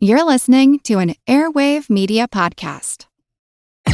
You're listening to an Airwave Media Podcast.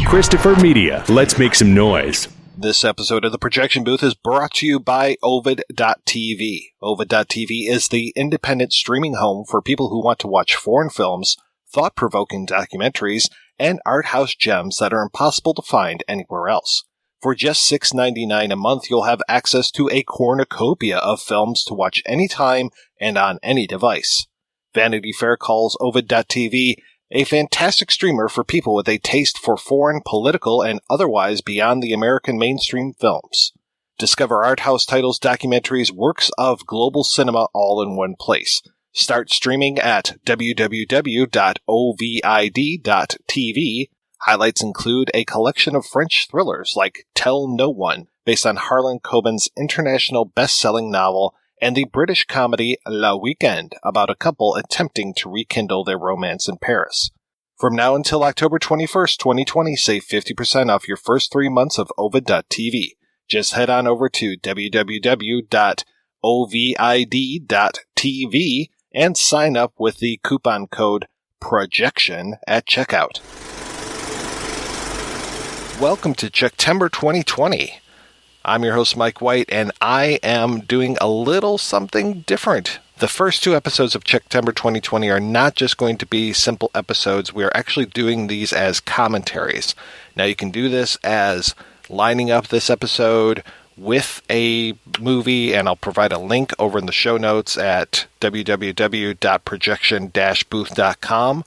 Christopher Media, let's make some noise. This episode of The Projection Booth is brought to you by Ovid.tv. Ovid.tv is the independent streaming home for people who want to watch foreign films, thought-provoking documentaries, and art house gems that are impossible to find anywhere else. For just $6.99 a month, you'll have access to a cornucopia of films to watch anytime and on any device. Vanity Fair calls Ovid.tv a fantastic streamer for people with a taste for foreign, political, and otherwise beyond the American mainstream films. Discover art house titles, documentaries, works of global cinema all in one place. Start streaming at www.ovid.tv. Highlights include a collection of French thrillers like Tell No One, based on Harlan Coben's international best-selling novel, and the British comedy La Weekend, about a couple attempting to rekindle their romance in Paris. From now until October 21st, 2020, save 50% off your first 3 months of Ovid.tv. Just head on over to www.ovid.tv and sign up with the coupon code PROJECTION at checkout. Welcome to Czechtember 2020. I'm your host, Mike White, and I am doing a little something different. The first two episodes of Czechtember 2020 are not just going to be simple episodes. We are actually doing these as commentaries. Now, you can do this as lining up this episode with a movie, and I'll provide a link over in the show notes at www.projection-booth.com,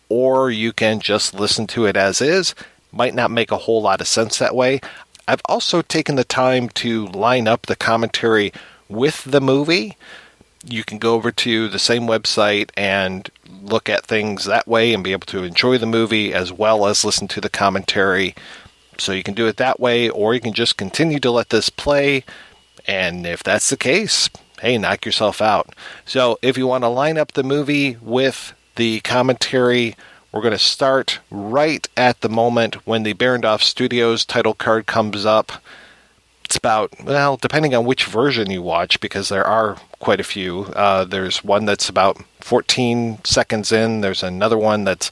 or you can just listen to it as is. Might not make a whole lot of sense that way. I've also taken the time to line up the commentary with the movie. You can go over to the same website and look at things that way and be able to enjoy the movie as well as listen to the commentary. So you can do it that way, or you can just continue to let this play. And if that's the case, hey, knock yourself out. So if you want to line up the movie with the commentary, we're going to start right at the moment when the Barrandov Studios title card comes up. It's about, well, depending on which version you watch, because there are quite a few. There's one that's about 14 seconds in. There's another one that's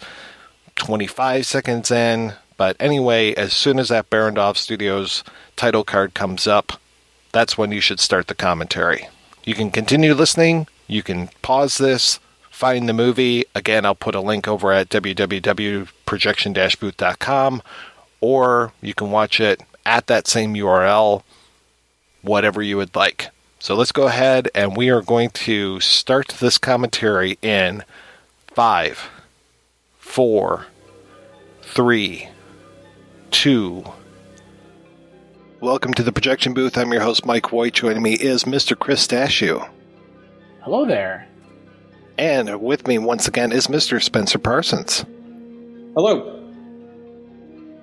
25 seconds in. But anyway, as soon as that Barrandov Studios title card comes up, that's when you should start the commentary. You can continue listening. You can pause this. Find the movie. Again, I'll put a link over at www.projection-booth.com, or you can watch it at that same URL, whatever you would like. So let's go ahead, and we are going to start this commentary in 5, 4, 3, 2. Welcome to the Projection Booth. I'm your host, Mike White. Joining me is Mr. Chris Stachiw. Hello there. And with me once again is Mr. Spencer Parsons. Hello.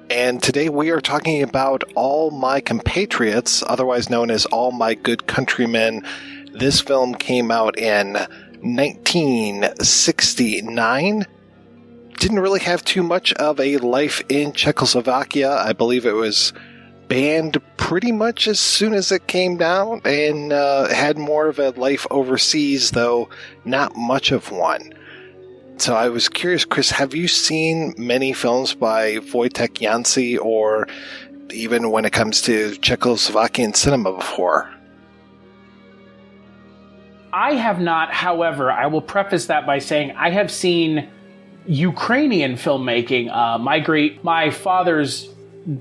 And today we are talking about All My Compatriots, otherwise known as All My Good Countrymen. This film came out in 1969. Didn't really have too much of a life in Czechoslovakia. I believe it was banned pretty much as soon as it came down, and had more of a life overseas, though not much of one. So I was curious, Chris, have you seen many films by Vojtech Jasny, or even when it comes to Czechoslovakian cinema before? I have not. However, I will preface that by saying I have seen Ukrainian filmmaking. My father's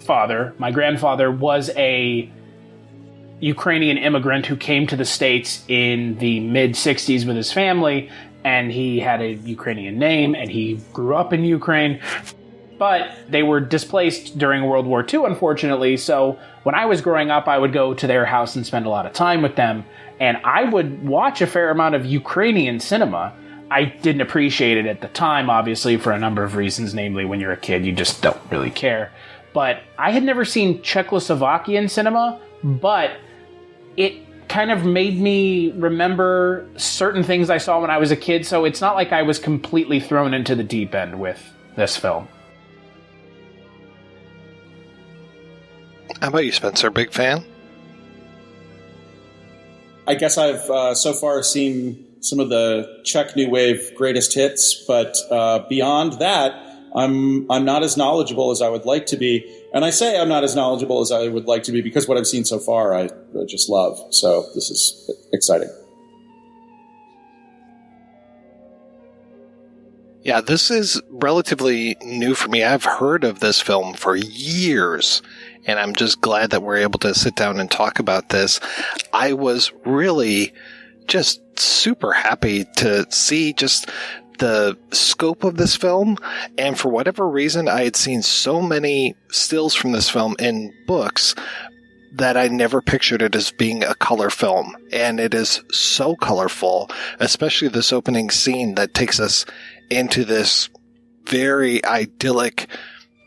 father, my grandfather, was a Ukrainian immigrant who came to the States in the mid-'60s with his family, and he had a Ukrainian name, and he grew up in Ukraine. But they were displaced during World War II, unfortunately, so when I was growing up, I would go to their house and spend a lot of time with them, and I would watch a fair amount of Ukrainian cinema. I didn't appreciate it at the time, obviously, for a number of reasons, namely when you're a kid, you just don't really care. But I had never seen Czechoslovakian cinema, but it kind of made me remember certain things I saw when I was a kid, so it's not like I was completely thrown into the deep end with this film. How about you, Spencer? Big fan? I guess I've so far seen some of the Czech New Wave greatest hits, but beyond that, I'm not as knowledgeable as I would like to be. And I say I'm not as knowledgeable as I would like to be because what I've seen so far I just love. So this is exciting. Yeah, this is relatively new for me. I've heard of this film for years, and I'm just glad that we're able to sit down and talk about this. I was really just super happy to see just the scope of this film, and for whatever reason, I had seen so many stills from this film in books that I never pictured it as being a color film, and it is so colorful, especially this opening scene that takes us into this very idyllic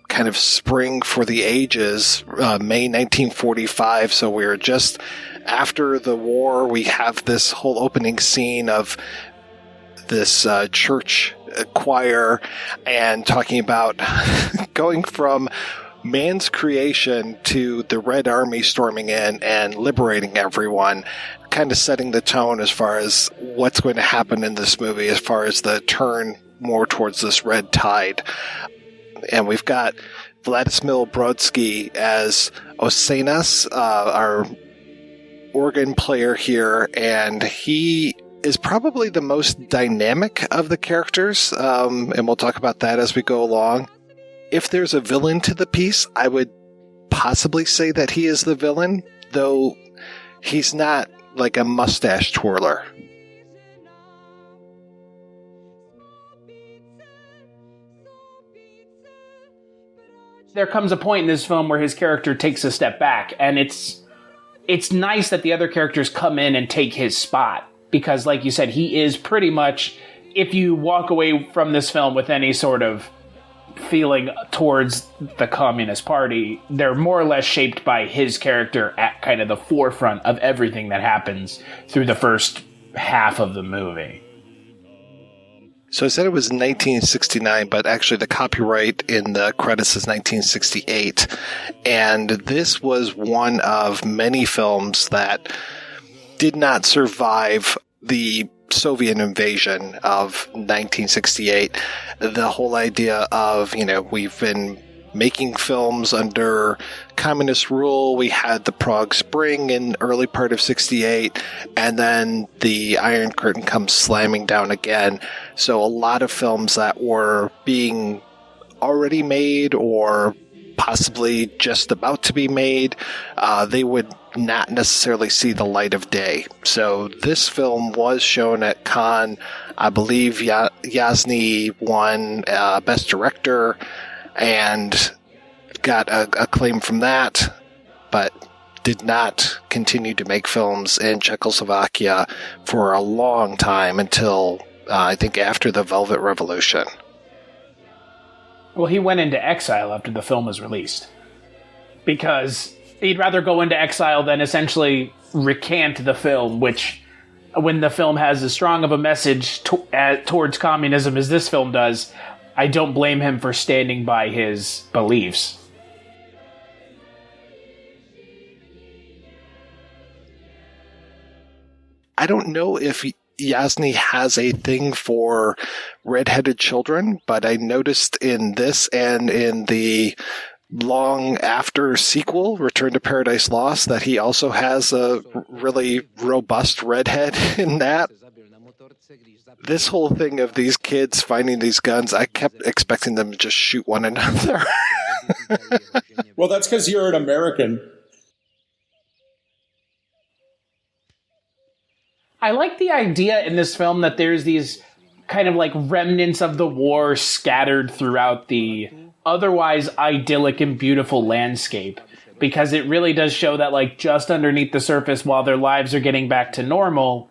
kind of spring for the ages, May 1945. So we're just after the war. We have this whole opening scene of this church choir and talking about going from man's creation to the Red Army storming in and liberating everyone, kind of setting the tone as far as what's going to happen in this movie, as far as the turn more towards this red tide. And we've got Vladimir Brodsky as Osenas, our organ player here, and he is probably the most dynamic of the characters, and we'll talk about that as we go along. If there's a villain to the piece, I would possibly say that he is the villain, though he's not like a mustache twirler. There comes a point in this film where his character takes a step back, and it's nice that the other characters come in and take his spot, because like you said, he is pretty much, if you walk away from this film with any sort of feeling towards the Communist Party, they're more or less shaped by his character at kind of the forefront of everything that happens through the first half of the movie. So I said it was 1969, but actually the copyright in the credits is 1968. And this was one of many films that did not survive the Soviet invasion of 1968. The whole idea of, we've been making films under communist rule. We had the Prague Spring in early part of 68, and then the Iron Curtain comes slamming down again. So a lot of films that were being already made or possibly just about to be made, they would not necessarily see the light of day. So this film was shown at Cannes. I believe Jasny won Best Director and got a claim from that, but did not continue to make films in Czechoslovakia for a long time until I think after the Velvet Revolution. Well, he went into exile after the film was released, because he'd rather go into exile than essentially recant the film, which, when the film has as strong of a message towards communism as this film does, I don't blame him for standing by his beliefs. I don't know if Jasny has a thing for redheaded children, but I noticed in this and in the long after sequel, Return to Paradise Lost, that he also has a really robust redhead in that. This whole thing of these kids finding these guns, I kept expecting them to just shoot one another. Well, that's because you're an American. I like the idea in this film that there's these kind of like remnants of the war scattered throughout the otherwise idyllic and beautiful landscape, because it really does show that, like, just underneath the surface, while their lives are getting back to normal,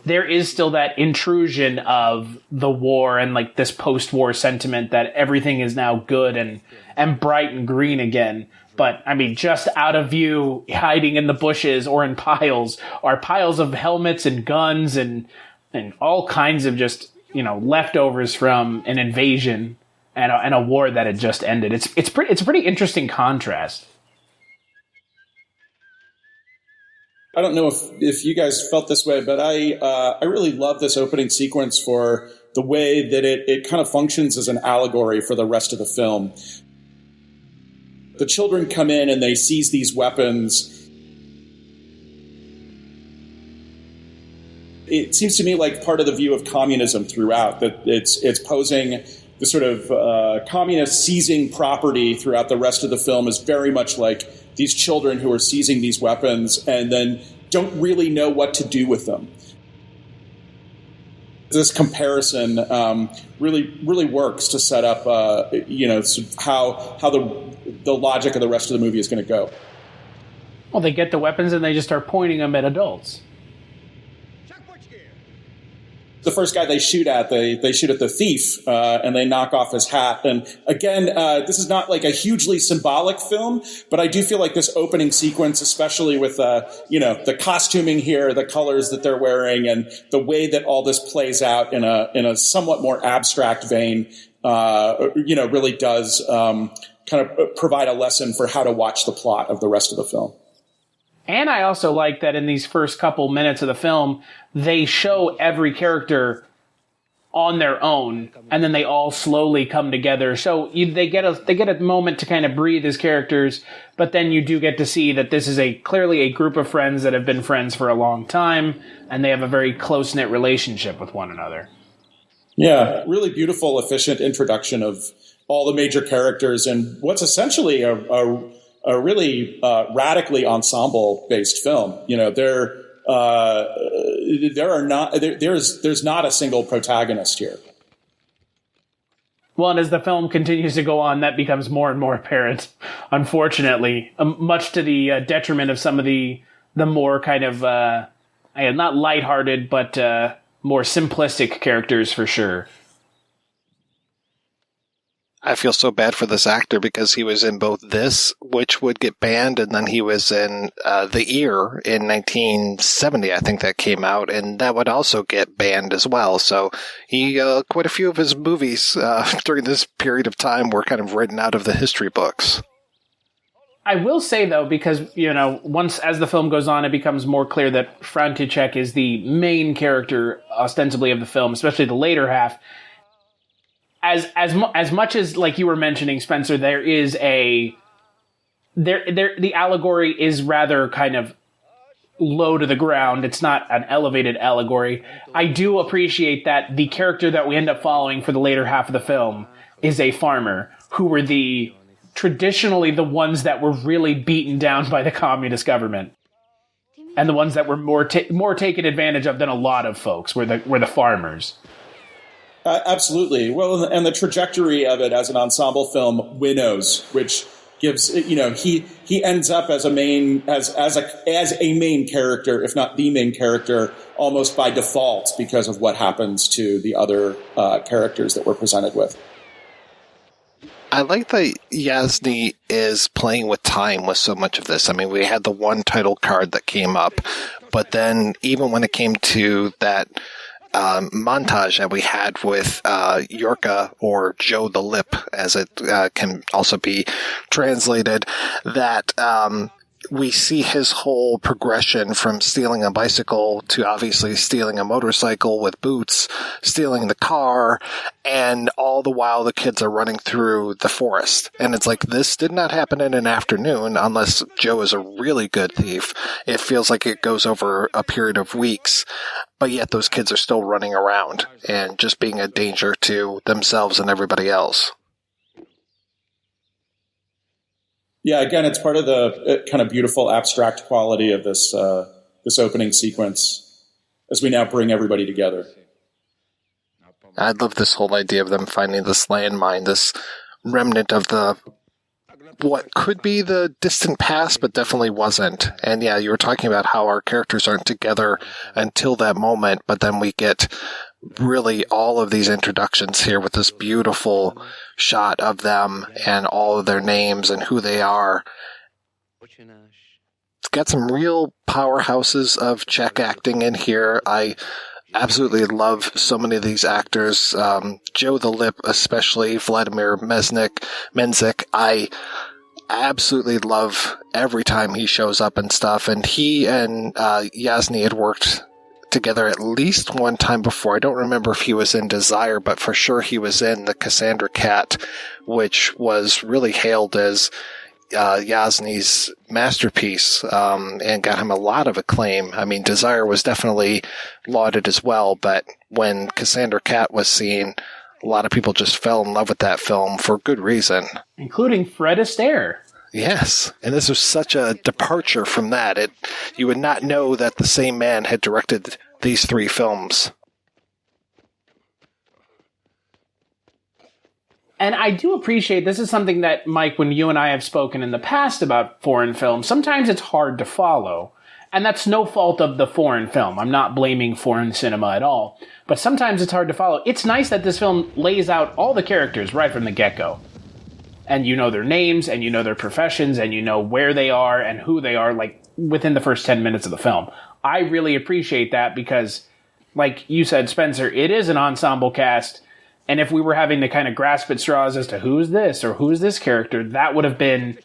there is still that intrusion of the war and like this post-war sentiment that everything is now good and bright and green again. But, I mean, just out of view, hiding in the bushes or in piles, are piles of helmets and guns and all kinds of just, leftovers from an invasion and a war that had just ended. It's a pretty interesting contrast. I don't know if you guys felt this way, but I really love this opening sequence for the way that it kind of functions as an allegory for the rest of the film. The children come in and they seize these weapons. It seems to me like part of the view of communism throughout, that it's posing the sort of communist seizing property throughout the rest of the film is very much like these children who are seizing these weapons and then don't really know what to do with them. This comparison really works to set up, how the logic of the rest of the movie is going to go. Well, they get the weapons and they just start pointing them at adults. The first guy they shoot at, they shoot at the thief, and they knock off his hat. And again, this is not like a hugely symbolic film, but I do feel like this opening sequence, especially with, the costuming here, the colors that they're wearing, and the way that all this plays out in a somewhat more abstract vein, really does, kind of provide a lesson for how to watch the plot of the rest of the film. And I also like that in these first couple minutes of the film, they show every character on their own, and then they all slowly come together. So they get a moment to kind of breathe as characters, but then you do get to see that this is clearly a group of friends that have been friends for a long time, and they have a very close-knit relationship with one another. Yeah, really beautiful, efficient introduction of all the major characters in what's essentially a really radically ensemble-based film. There's not a single protagonist here. Well, and as the film continues to go on, that becomes more and more apparent, unfortunately, much to the detriment of some of the more kind of, not lighthearted, but more simplistic characters for sure. I feel so bad for this actor because he was in both this, which would get banned, and then he was in The Ear in 1970, I think that came out, and that would also get banned as well. So he, quite a few of his movies during this period of time were kind of written out of the history books. I will say, though, because, once as the film goes on, it becomes more clear that Vojtech is the main character, ostensibly, of the film, especially the later half. As much as, like you were mentioning, Spencer, there is the allegory is rather kind of low to the ground. It's not an elevated allegory. I do appreciate that the character that we end up following for the later half of the film is a farmer, who were traditionally the ones that were really beaten down by the communist government, and the ones that were more taken advantage of than a lot of folks were the farmers. Absolutely. Well, and the trajectory of it as an ensemble film winnows, which gives, he ends up as a main character, if not the main character, almost by default because of what happens to the other characters that we're presented with. I like that Jasny is playing with time with so much of this. I mean, we had the one title card that came up, but then even when it came to that montage that we had with Yorka, or Joe the Lip, as it can also be translated, that we see his whole progression from stealing a bicycle to obviously stealing a motorcycle with boots, stealing the car, and all the while the kids are running through the forest. And it's like, this did not happen in an afternoon unless Joe is a really good thief. It feels like it goes over a period of weeks, but yet those kids are still running around and just being a danger to themselves and everybody else. Yeah, again, it's part of the kind of beautiful abstract quality of this opening sequence as we now bring everybody together. I love this whole idea of them finding this landmine, this remnant of what could be the distant past, but definitely wasn't. And yeah, you were talking about how our characters aren't together until that moment, but then we get really all of these introductions here with this beautiful shot of them and all of their names and who they are. It's got some real powerhouses of Czech acting in here. I absolutely love so many of these actors. Joe the Lip, especially Vladimir Menzik. absolutely love every time he shows up and stuff. And he and Jasny had worked together at least one time before. I don't remember if he was in Desire, but for sure he was in The Cassandra Cat, which was really hailed as Jasny's masterpiece, and got him a lot of acclaim. I mean, Desire was definitely lauded as well, but when Cassandra Cat was seen, a lot of people just fell in love with that film for good reason. Including Fred Astaire. Yes, and this was such a departure from that. You would not know that the same man had directed these three films. And I do appreciate, this is something that, Mike, when you and I have spoken in the past about foreign films, sometimes it's hard to follow. And that's no fault of the foreign film. I'm not blaming foreign cinema at all. But sometimes it's hard to follow. It's nice that this film lays out all the characters right from the get-go. And you know their names, and you know their professions, and you know where they are and who they are, like, within the first 10 minutes of the film. I really appreciate that because, like you said, Spencer, it is an ensemble cast. And if we were having to kind of grasp at straws as to who's this or who's this character, that would have been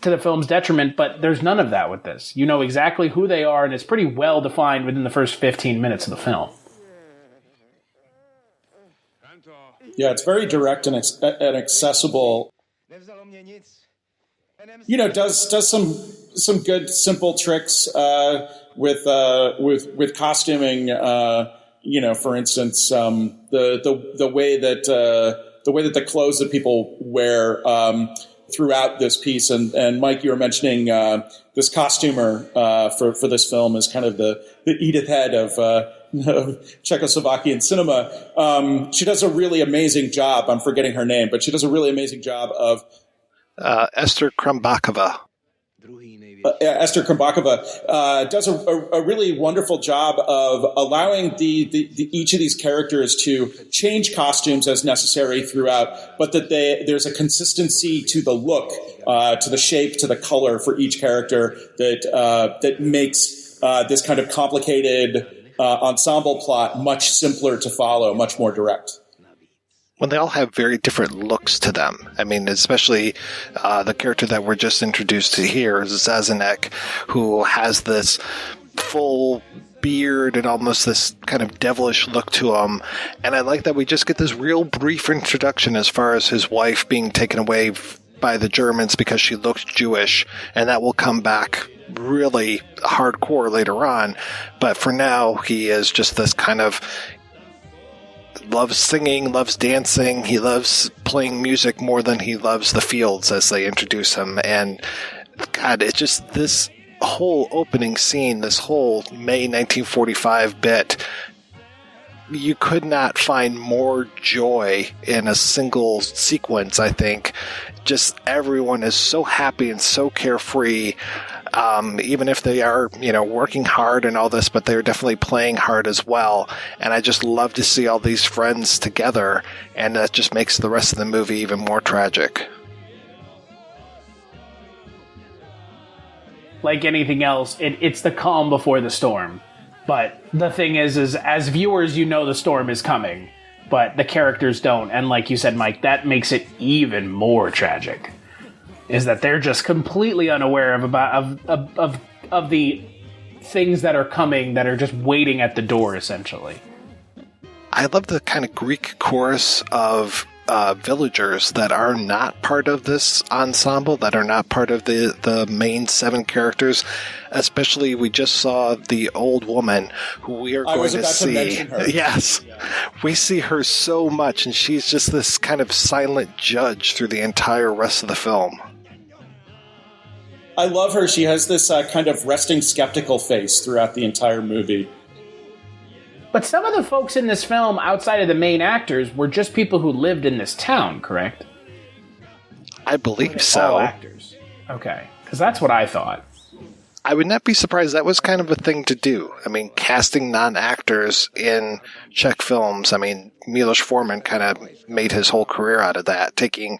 to the film's detriment, but there's none of that with this. You know exactly who they are, and it's pretty well defined within the first 15 minutes of the film. Yeah, it's very direct and accessible. You know, does some good simple tricks with costuming. You know, for instance, the way that the clothes that people wear throughout this piece, and Mike, you were mentioning this costumer for this film is kind of the Edith Head of Czechoslovakian cinema. She does a really amazing job. I'm forgetting her name, but she does a really amazing job of Esther Krambakova. Esther Krambakova does a really wonderful job of allowing each of these characters to change costumes as necessary throughout, but that there's a consistency to the look, to the shape, to the color for each character that makes this kind of complicated ensemble plot much simpler to follow, much more direct. Well, they all have very different looks to them. I mean, especially the character that we're just introduced to here, Zazanek, who has this full beard and almost this kind of devilish look to him. And I like that we just get this real brief introduction as far as his wife being taken away by the Germans because she looked Jewish, and that will come back really hardcore later on. But for now, he is just this kind of loves singing, loves dancing. He loves playing music more than he loves the fields as they introduce him. And God, it's just this whole opening scene, this whole May 1945 bit. You could not find more joy in a single sequence, I think. Just everyone is so happy and so carefree. Even if they are, working hard and all this, but they're definitely playing hard as well. And I just love to see all these friends together, and that just makes the rest of the movie even more tragic. Like anything else, it's the calm before the storm. But the thing is as viewers, you know the storm is coming, but the characters don't. And like you said, Mike, that makes it even more tragic. Is that they're just completely unaware of the things that are coming, that are just waiting at the door, essentially. I love the kind of Greek chorus of villagers that are not part of this ensemble, that are not part of the main seven characters. Especially, we just saw the old woman who we are going to see. Yes, we see her so much, and she's just this kind of silent judge through the entire rest of the film. I love her. She has this kind of resting skeptical face throughout the entire movie. But some of the folks in this film, outside of the main actors, were just people who lived in this town, correct? I believe so. All actors. Okay, because that's what I thought. I would not be surprised. That was kind of a thing to do. I mean, casting non-actors in Czech films. I mean, Miloš Forman kind of made his whole career out of that, taking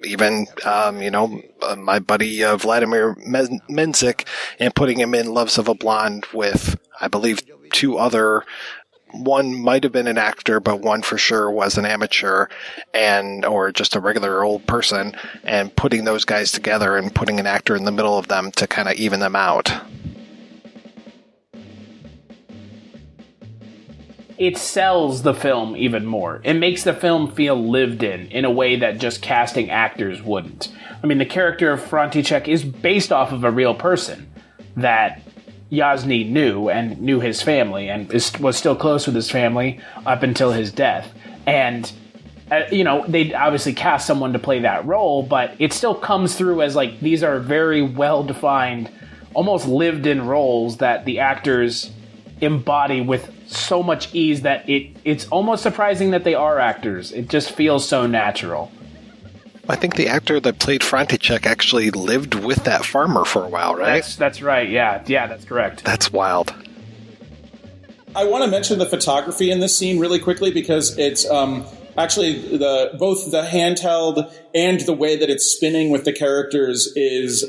even, my buddy Vladimir Menzik and putting him in Loves of a Blonde with, I believe, two other one might have been an actor, but one for sure was an amateur or just a regular old person, and putting those guys together and putting an actor in the middle of them to kind of even them out. It sells the film even more. It makes the film feel lived in a way that just casting actors wouldn't. I mean, the character of František is based off of a real person that Jasny knew his family, and was still close with his family up until his death. And, they obviously cast someone to play that role, but it still comes through as, like, these are very well-defined, almost lived-in roles that the actors embody with so much ease that it's almost surprising that they are actors. It just feels so natural. I think the actor that played František actually lived with that farmer for a while, right? That's right, yeah. Yeah, that's correct. That's wild. I want to mention the photography in this scene really quickly because it's actually both the handheld and the way that it's spinning with the characters is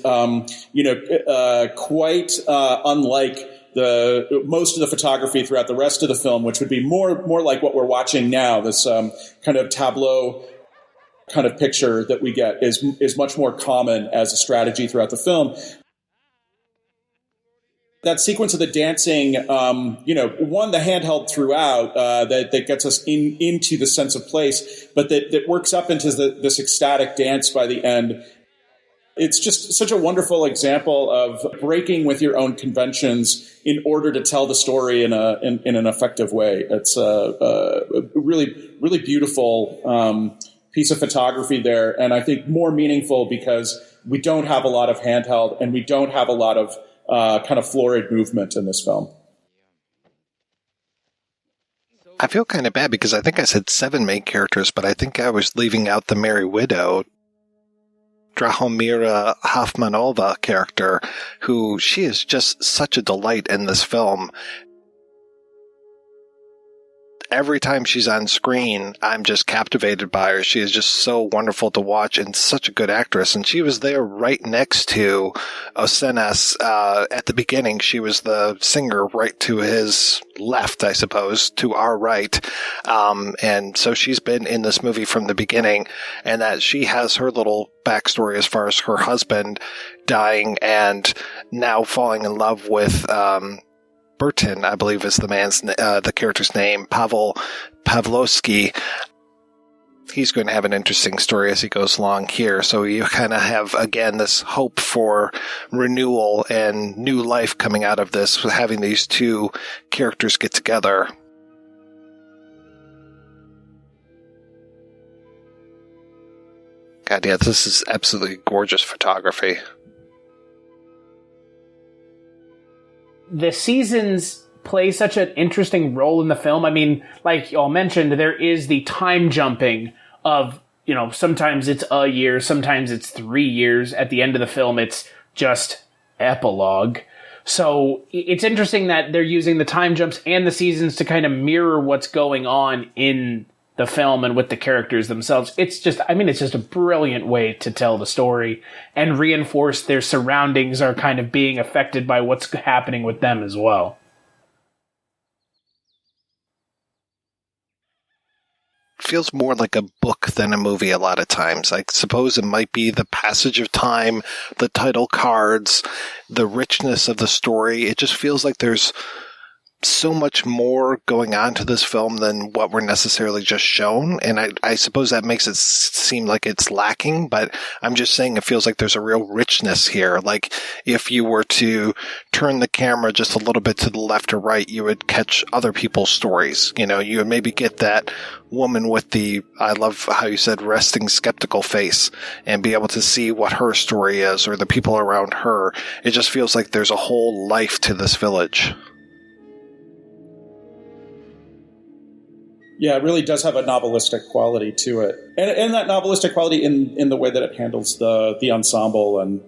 quite unlike most of the photography throughout the rest of the film, which would be more like what we're watching now. This kind of tableau kind of picture that we get is much more common as a strategy throughout the film. That sequence of the dancing, the handheld throughout, that gets us into the sense of place, but that works up into this ecstatic dance by the end. It's just such a wonderful example of breaking with your own conventions in order to tell the story in an effective way. It's a really, really beautiful piece of photography there, and I think more meaningful because we don't have a lot of handheld and we don't have a lot of kind of florid movement in this film. I feel kind of bad because I think I said 7 main characters, but I think I was leaving out the Merry Widow, Drahomira Hafmanova character, who she is just such a delight in this film. Every time she's on screen, I'm just captivated by her. She is just so wonderful to watch and such a good actress. And she was there right next to Osenas at the beginning. She was the singer right to his left, I suppose, to our right. And so she's been in this movie from the beginning, and that she has her little backstory as far as her husband dying and now falling in love with Burton, I believe is the character's name, Pavel Pavlovsky. He's going to have an interesting story as he goes along here. So you kind of have, again, this hope for renewal and new life coming out of this, having these two characters get together. God, yeah, this is absolutely gorgeous photography. The seasons play such an interesting role in the film. I mean, like y'all mentioned, there is the time jumping of, sometimes it's a year, sometimes it's 3 years. At the end of the film, it's just epilogue. So it's interesting that they're using the time jumps and the seasons to kind of mirror what's going on in the film and with the characters themselves. It's just a brilliant way to tell the story and reinforce their surroundings are kind of being affected by what's happening with them as well. Feels more like a book than a movie a lot of times. I suppose it might be the passage of time, the title cards, the richness of the story. It just feels like there's so much more going on to this film than what we're necessarily just shown. And I suppose that makes it seem like it's lacking, but I'm just saying it feels like there's a real richness here. Like if you were to turn the camera just a little bit to the left or right, you would catch other people's stories. You would maybe get that woman with the, I love how you said, resting skeptical face, and be able to see what her story is or the people around her. It just feels like there's a whole life to this village. Yeah, it really does have a novelistic quality to it. And that novelistic quality in the way that it handles the ensemble and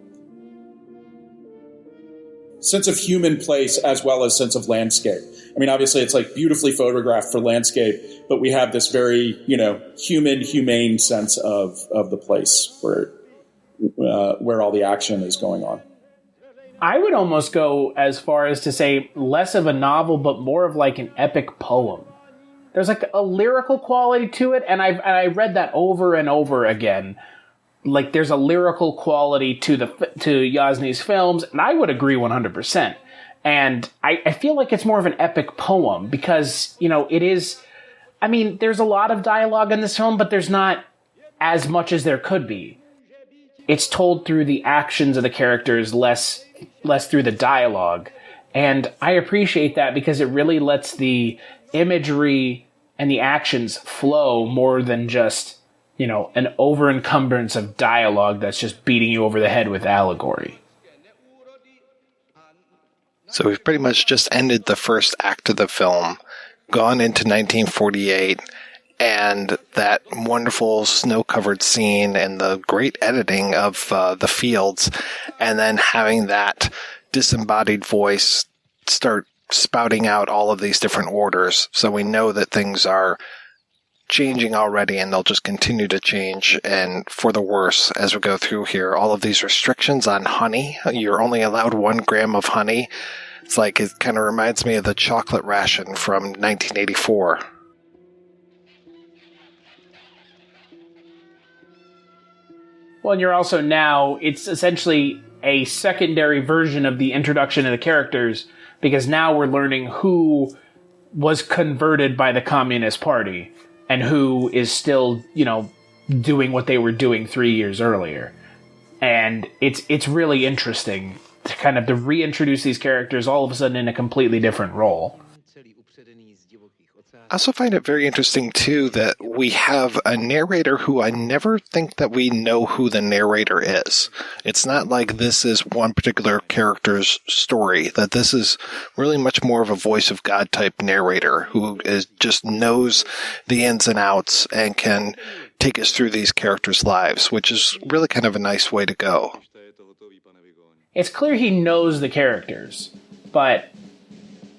sense of human place as well as sense of landscape. I mean, obviously it's like beautifully photographed for landscape, but we have this very, humane sense of the place where all the action is going on. I would almost go as far as to say less of a novel, but more of like an epic poem. There's like a lyrical quality to it, and I read that over and over again. Like there's a lyrical quality to Jasny's films, and I would agree 100%. And I feel like it's more of an epic poem because, it is, there's a lot of dialogue in this film, but there's not as much as there could be. It's told through the actions of the characters, less through the dialogue. And I appreciate that because it really lets the imagery and the actions flow more than just, an over-encumbrance of dialogue that's just beating you over the head with allegory. So we've pretty much just ended the first act of the film, gone into 1948, and that wonderful snow-covered scene and the great editing of the fields, and then having that disembodied voice start spouting out all of these different orders. So we know that things are changing already, and they'll just continue to change, and for the worse as we go through here. All of these restrictions on honey. You're only allowed 1 gram of honey. It's like, it kind of reminds me of the chocolate ration from 1984. Well, and you're also now, it's essentially a secondary version of the introduction of the characters, because now we're learning who was converted by the Communist Party and who is still, doing what they were doing 3 years earlier. And it's really interesting to kind of to reintroduce these characters all of a sudden in a completely different role. I also find it very interesting, too, that we have a narrator who I never think that we know who the narrator is. It's not like this is one particular character's story, that this is really much more of a voice of God type narrator who just knows the ins and outs and can take us through these characters' lives, which is really kind of a nice way to go. It's clear he knows the characters, but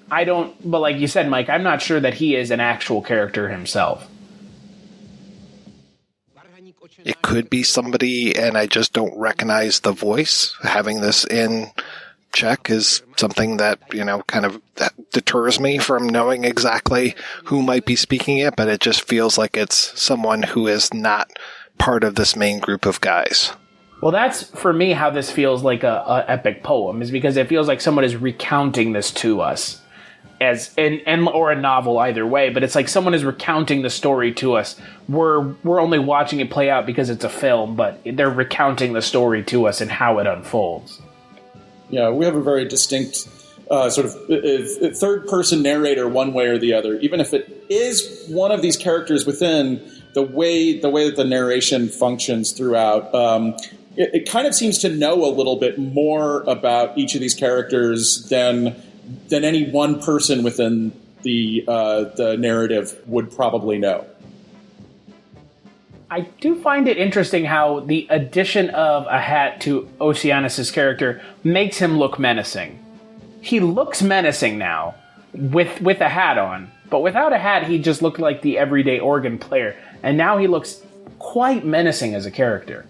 like you said, Mike, I'm not sure that he is an actual character himself. It could be somebody, and I just don't recognize the voice. Having this in Czech is something that, that deters me from knowing exactly who might be speaking it, but it just feels like it's someone who is not part of this main group of guys. Well, that's, for me, how this feels like a epic poem, is because it feels like someone is recounting this to us. Or a novel, either way, but it's like someone is recounting the story to us. We're only watching it play out because it's a film, but they're recounting the story to us and how it unfolds. Yeah, we have a very distinct sort of third-person narrator one way or the other. Even if it is one of these characters within, the way that the narration functions throughout, it kind of seems to know a little bit more about each of these characters than any one person within the narrative would probably know. I do find it interesting how the addition of a hat to Oceanus' character makes him look menacing. He looks menacing now with a hat on, but without a hat he just looked like the everyday organ player, and now he looks quite menacing as a character.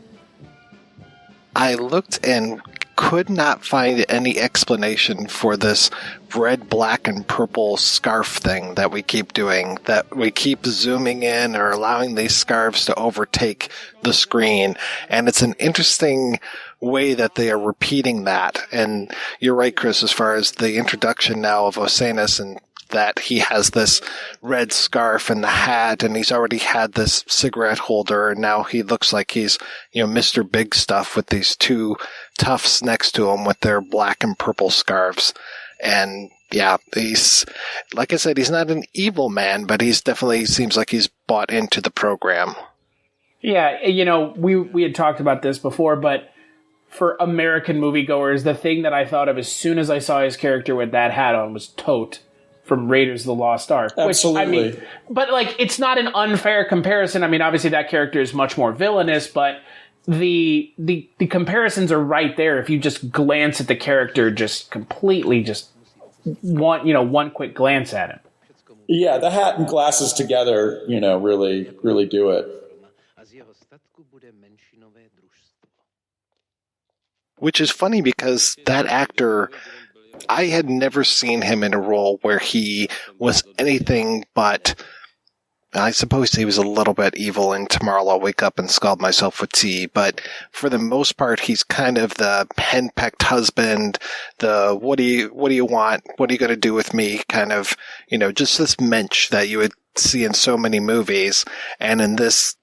I looked and could not find any explanation for this red, black, and purple scarf thing that we keep doing, that we keep zooming in or allowing these scarves to overtake the screen. And it's an interesting way that they are repeating that. And you're right, Chris, as far as the introduction now of Oceanus, and that he has this red scarf and the hat, and he's already had this cigarette holder, and now he looks like he's, Mr. Big Stuff with these two toughs next to him with their black and purple scarves. And yeah, he's, like I said, he's not an evil man, but he's definitely seems like he's bought into the program. Yeah, we had talked about this before, but for American moviegoers, the thing that I thought of as soon as I saw his character with that hat on was Tote from Raiders of the Lost Ark. Absolutely. Which, but it's not an unfair comparison. Obviously that character is much more villainous, but the comparisons are right there. If you just glance at the character, just completely just one quick glance at him. Yeah, the hat and glasses together, really, really do it. Which is funny because that actor, I had never seen him in a role where he was anything but, I suppose he was a little bit evil in Tomorrow I'll Wake Up and Scald Myself with Tea, but for the most part, he's kind of the henpecked husband, the what do you want, what are you going to do with me kind of, just this mensch that you would see in so many movies. And in this,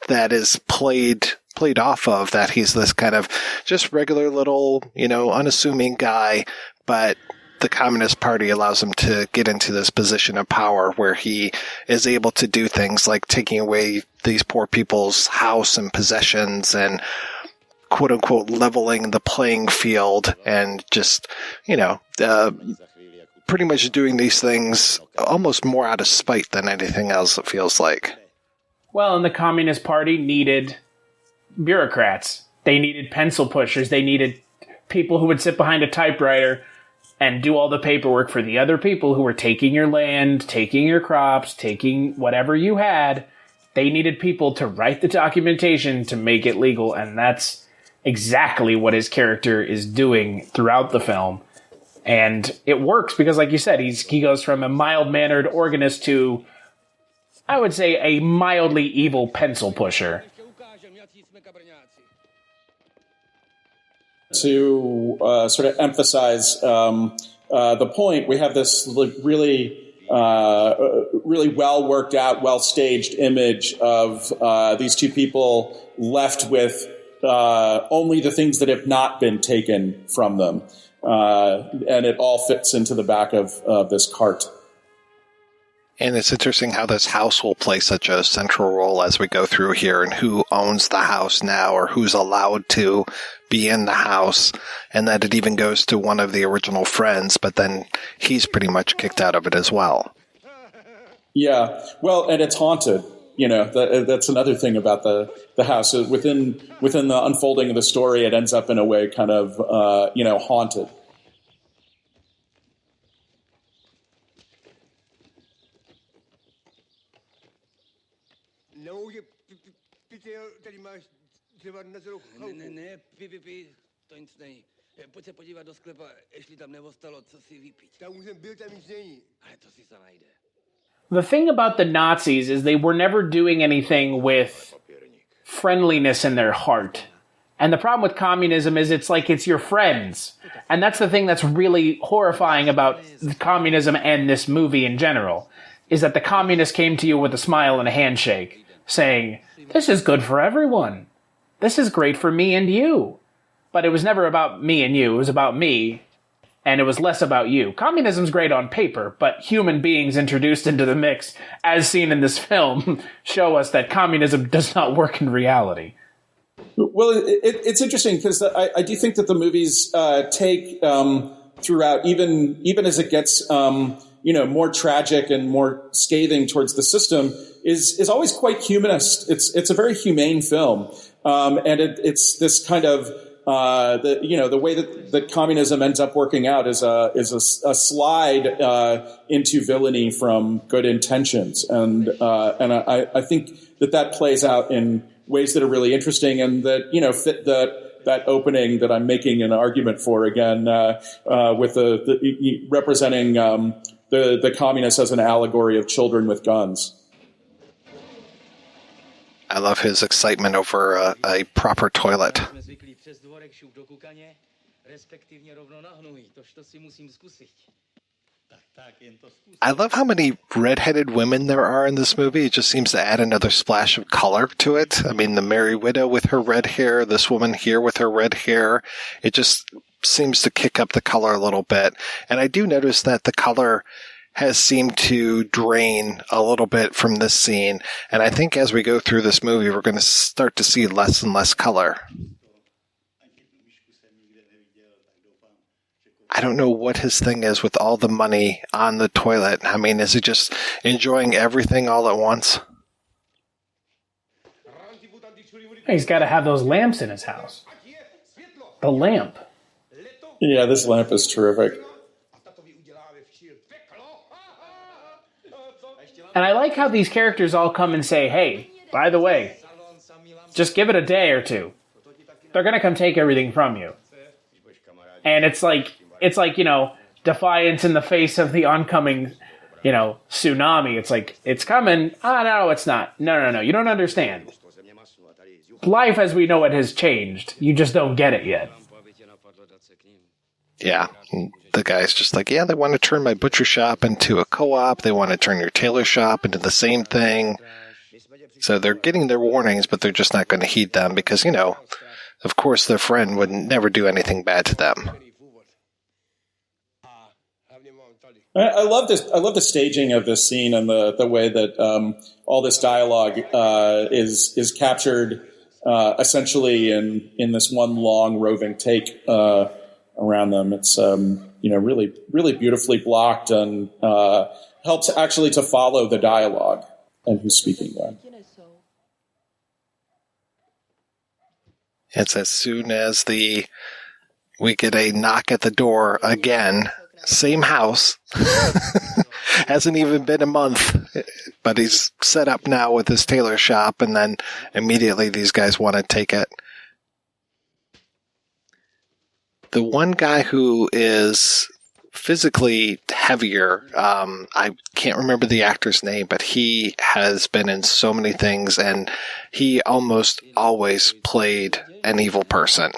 that is played off of that he's this kind of just regular little, unassuming guy, but the Communist Party allows him to get into this position of power where he is able to do things like taking away these poor people's house and possessions and quote unquote leveling the playing field and just, pretty much doing these things almost more out of spite than anything else, it feels like. Well, and the Communist Party needed bureaucrats. They needed pencil pushers. They needed people who would sit behind a typewriter and do all the paperwork for the other people who were taking your land, taking your crops, taking whatever you had. They needed people to write the documentation to make it legal, and that's exactly what his character is doing throughout the film. And it works because, like you said, he goes from a mild-mannered organist to, I would say, a mildly evil pencil pusher. To sort of emphasize the point, we have this really well worked out, well staged image of these two people left with only the things that have not been taken from them, and it all fits into the back of this cart. And it's interesting how this house will play such a central role as we go through here, and who owns the house now or who's allowed to be in the house, and that it even goes to one of the original friends, but then he's pretty much kicked out of it as well. Yeah, well, and it's haunted. That's another thing about the house. So within the unfolding of the story, it ends up in a way kind of, haunted. Ne, to nic není. Pojď se podívat do sklepa, jestli tam neostalo, co si vypít. Tam už jsem byl, tam nic není. Ale to si se najde. The thing about the Nazis is they were never doing anything with friendliness in their heart. And the problem with communism is it's like it's your friends. And that's the thing that's really horrifying about communism and this movie in general, is that the communists came to you with a smile and a handshake, saying, this is good for everyone. This is great for me and you. But it was never about me and you. It was about me, and it was less about you. Communism's great on paper, but human beings introduced into the mix, as seen in this film, show us that communism does not work in reality. Well, it's interesting because I do think that the movies take throughout, even as it gets more tragic and more scathing towards the system, is always quite humanist. It's a very humane film, and it's this kind of the way that communism ends up working out is a slide into villainy from good intentions, and I think that plays out in ways that are really interesting and that fit that opening that I'm making an argument for again with the representing the communists as an allegory of children with guns. I love his excitement over a proper toilet. I love how many redheaded women there are in this movie. It just seems to add another splash of color to it. I mean, the Merry Widow with her red hair, this woman here with her red hair, it just seems to kick up the color a little bit. And I do notice that the color has seemed to drain a little bit from this scene. And I think as we go through this movie, we're going to start to see less and less color. I don't know what his thing is with all the money on the toilet. I mean, is he just enjoying everything all at once? He's got to have those lamps in his house. The lamp. Yeah, this lamp is terrific. And I like how these characters all come and say, hey, by the way, just give it a day or two. they're going to come take everything from you. And it's like, defiance in the face of the oncoming, tsunami. It's like, it's coming. Oh, no, it's not. No. You don't understand. Life as we know it has changed. You just don't get it yet. Yeah. The guy's just like, yeah, they want to turn my butcher shop into a co-op. They want to turn your tailor shop into the same thing. So they're getting their warnings, but they're just not going to heed them because, of course, their friend would never do anything bad to them. I love this. I love the staging of this scene and the way that all this dialogue is captured essentially in this one long roving take around them. It's really really beautifully blocked and helps actually to follow the dialogue and who's speaking when. It's as soon as we get a knock at the door again. Same house. Hasn't even been a month, but he's set up now with his tailor shop, and then immediately these guys want to take it. The one guy who is physically heavier, I can't remember the actor's name, but he has been in so many things, and he almost always played an evil person.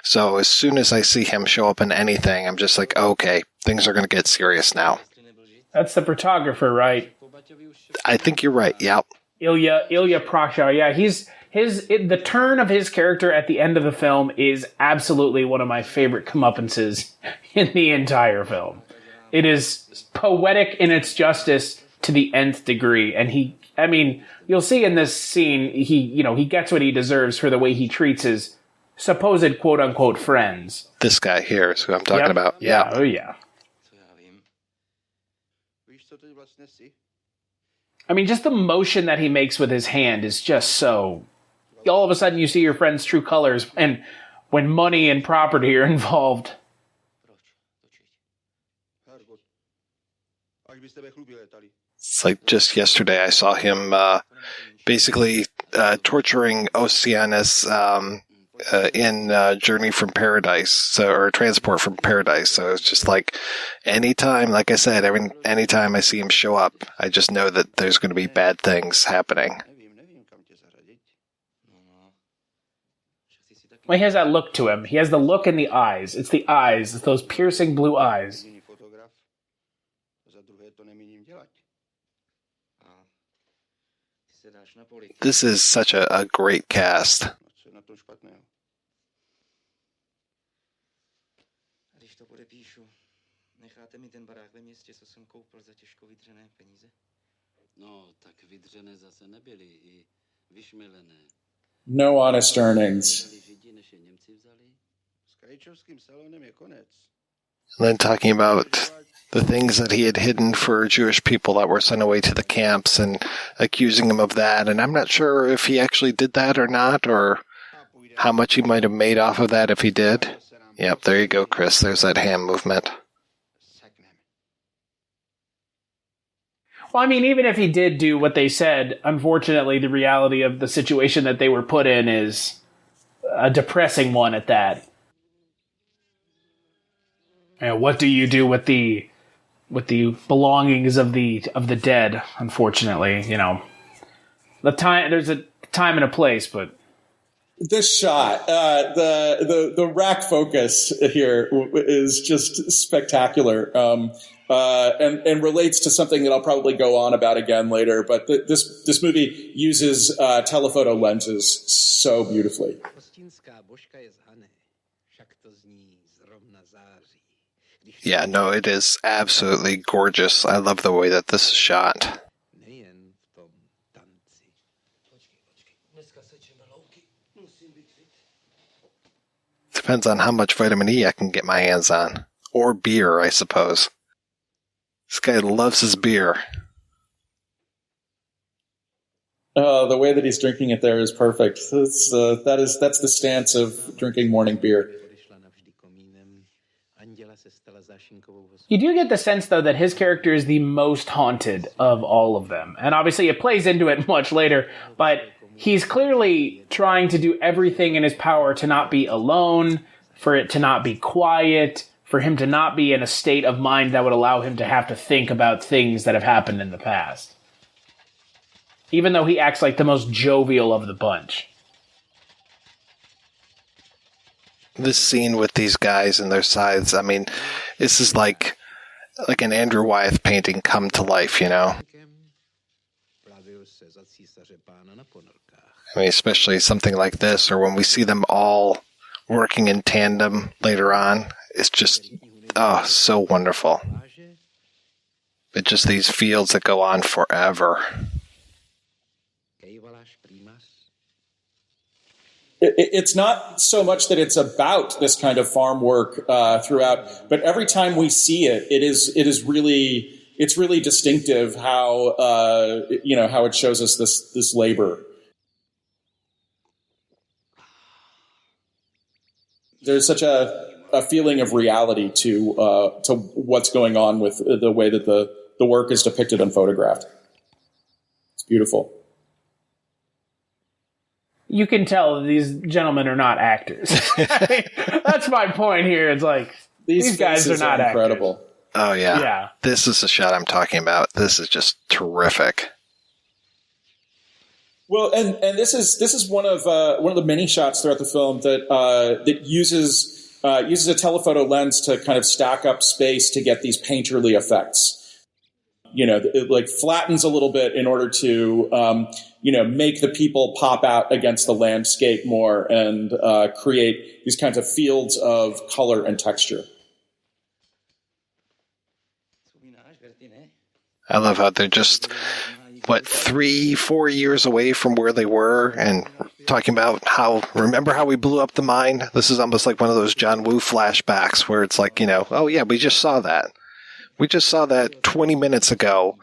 So as soon as I see him show up in anything, I'm just like, okay, things are going to get serious now. That's the photographer, right? I think you're right, yep. Ilya Prasha, yeah, the turn of his character at the end of the film is absolutely one of my favorite comeuppances in the entire film. It is poetic in its justice to the nth degree, and you'll see in this scene, he gets what he deserves for the way he treats his supposed quote-unquote friends. This guy here is who I'm talking about. Yeah. Oh, yeah. Just the motion that he makes with his hand is just so... All of a sudden you see your friend's true colors, and when money and property are involved. It's like just yesterday I saw him basically torturing Oceanus in Journey from Paradise, or Transport from Paradise. So it's just like anytime, like I said, anytime I see him show up, I just know that there's going to be bad things happening. Well, he has that look to him. He has the look in the eyes. It's the eyes. It's those piercing blue eyes. This is such a great cast. No honest earnings. And then talking about the things that he had hidden for Jewish people that were sent away to the camps and accusing him of that. And I'm not sure if he actually did that or not, or how much he might have made off of that if he did. Yep, there you go, Chris. There's that hand movement. Well, even if he did do what they said, unfortunately, the reality of the situation that they were put in is a depressing one at that. And what do you do with the belongings of the dead? Unfortunately, there's a time and a place, but this shot, the rack focus here is just spectacular, and relates to something that I'll probably go on about again later. But this movie uses telephoto lenses so beautifully. Yeah, no, it is absolutely gorgeous. I love the way that this is shot. Depends on how much vitamin E I can get my hands on. Or beer, I suppose. This guy loves his beer. The way that he's drinking it there is perfect. That's the stance of drinking morning beer. You do get the sense, though, that his character is the most haunted of all of them. And obviously it plays into it much later, but he's clearly trying to do everything in his power to not be alone, for it to not be quiet, for him to not be in a state of mind that would allow him to have to think about things that have happened in the past. Even though he acts like the most jovial of the bunch. This scene with these guys and their scythes, I mean, this is like an Andrew Wyeth painting come to life, you know? I mean, especially something like this, or when we see them all working in tandem later on, it's just, so wonderful. It's just these fields that go on forever. It's not so much that it's about this kind of farm work throughout, but every time we see it, it's really distinctive how how it shows us this labor. There's such a feeling of reality to what's going on with the way that the work is depicted and photographed. It's beautiful. You can tell these gentlemen are not actors. I mean, that's my point here. It's like, these guys are not incredible. Actors. Oh, yeah. Yeah. This is the shot I'm talking about. This is just terrific. Well, and this is one of the many shots throughout the film that uses a telephoto lens to kind of stack up space to get these painterly effects. It like flattens a little bit in order to make the people pop out against the landscape more and create these kinds of fields of color and texture. I love how they're just, 3-4 years away from where they were, and talking about remember how we blew up the mine? This is almost like one of those John Woo flashbacks where it's like, oh yeah, we just saw that. We just saw that 20 minutes ago,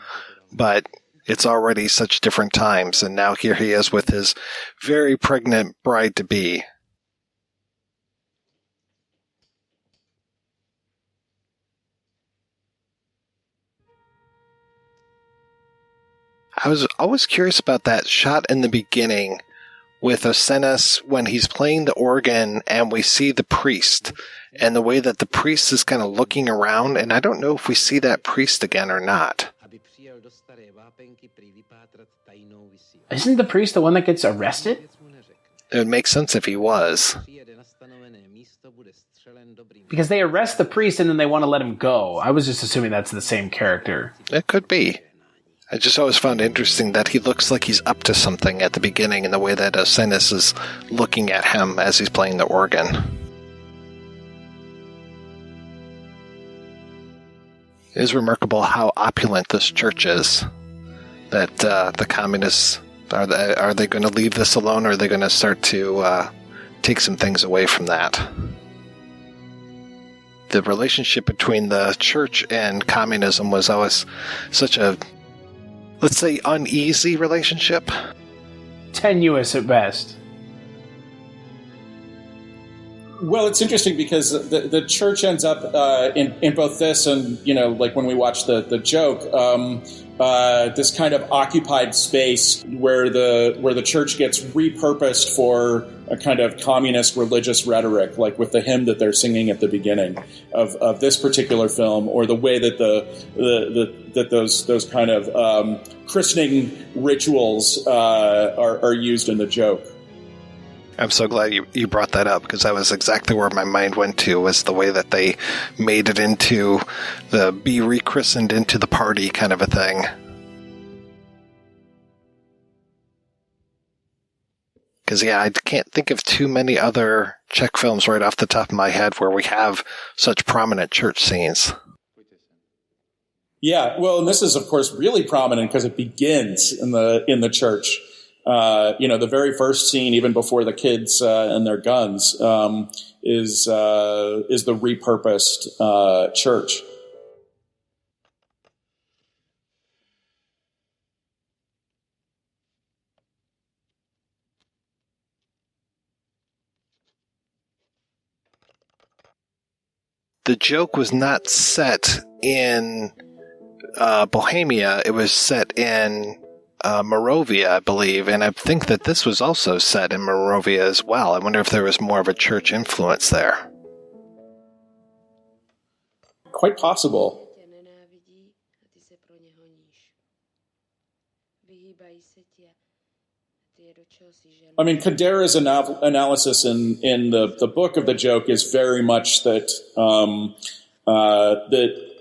but it's already such different times, and now here he is with his very pregnant bride-to-be. I was always curious about that shot in the beginning with Osenes when he's playing the organ and we see the priest and the way that the priest is kind of looking around, and I don't know if we see that priest again or not. Isn't the priest the one that gets arrested? It would make sense if he was. Because they arrest the priest and then they want to let him go. I was just assuming that's the same character. It could be. I just always found it interesting that he looks like he's up to something at the beginning in the way that Osenes is looking at him as he's playing the organ. It is remarkable how opulent this church is. That the communists, are they going to leave this alone, or are they going to start to take some things away from that? The relationship between the church and communism was always such a, let's say, uneasy relationship. Tenuous at best. Well, it's interesting because the church ends up in both this and, like when we watch the joke, this kind of occupied space where the church gets repurposed for a kind of communist religious rhetoric, like with the hymn that they're singing at the beginning of this particular film, or the way that that those kind of christening rituals are used in the joke. I'm so glad you brought that up, because that was exactly where my mind went to, was the way that they made it into the be rechristened into the party kind of a thing. Because, I can't think of too many other Czech films right off the top of my head where we have such prominent church scenes. Yeah, well, and this is, of course, really prominent because it begins in the church. The very first scene, even before the kids and their guns, is the repurposed church. The joke was not set in Bohemia. It was set in Moravia, I believe, and I think that this was also set in Moravia as well. I wonder if there was more of a church influence there. Quite possible. I mean, Kadera's analysis in the book of the joke is very much that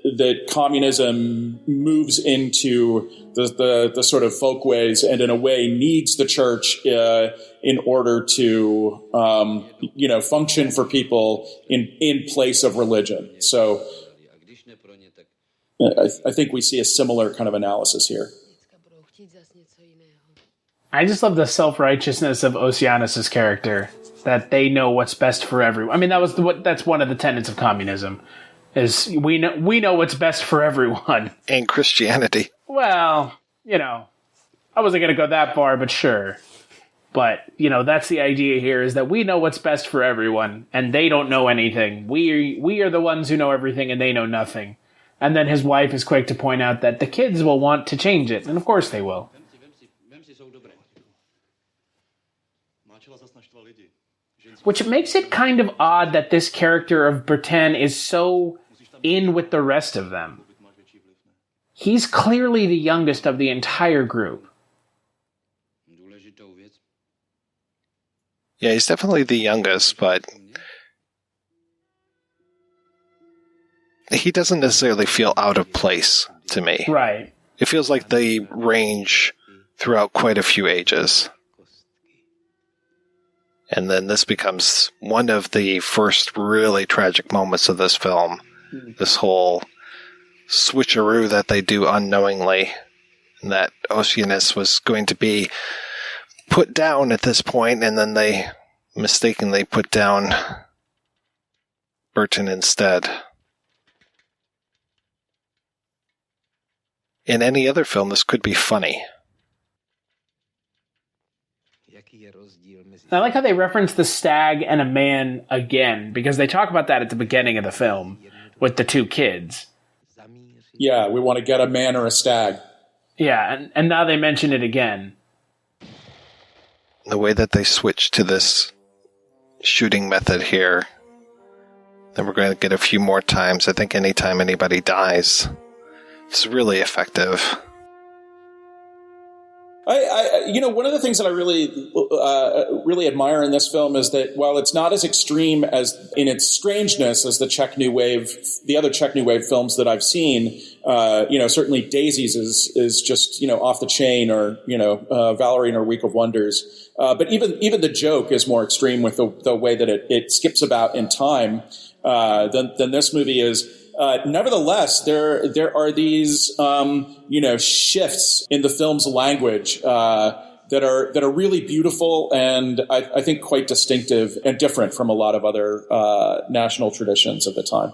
that communism moves into the sort of folkways and in a way needs the church in order to function for people in place of religion. So I think we see a similar kind of analysis here. I just love the self-righteousness of Oceanus' character, that they know what's best for everyone. I mean, that's one of the tenets of communism, is we know what's best for everyone. And Christianity. Well, I wasn't going to go that far, but sure. But, that's the idea here, is that we know what's best for everyone, and they don't know anything. We are the ones who know everything, and they know nothing. And then his wife is quick to point out that the kids will want to change it, and of course they will. Which makes it kind of odd that this character of Bertin is so in with the rest of them. He's clearly the youngest of the entire group. Yeah, he's definitely the youngest, but he doesn't necessarily feel out of place to me. Right. It feels like they range throughout quite a few ages. And then this becomes one of the first really tragic moments of this film. This whole switcheroo that they do unknowingly, that Oceanus was going to be put down at this point, and then they mistakenly put down Bertin instead. In any other film, this could be funny. I like how they reference the stag and a man again, because they talk about that at the beginning of the film with the two kids. Yeah, we want to get a man or a stag. Yeah, and now they mention it again. The way that they switch to this shooting method here, that we're going to get a few more times. I think anytime anybody dies, it's really effective. One of the things that I really admire in this film is that while it's not as extreme as in its strangeness as the other Czech New Wave films that I've seen, certainly Daisies is just, off the chain, or, Valerie and Her Week of Wonders. But even the joke is more extreme with the way that it skips about in time, than this movie is. Nevertheless, there are these, shifts in the film's language that are really beautiful and I think quite distinctive and different from a lot of other national traditions of the time.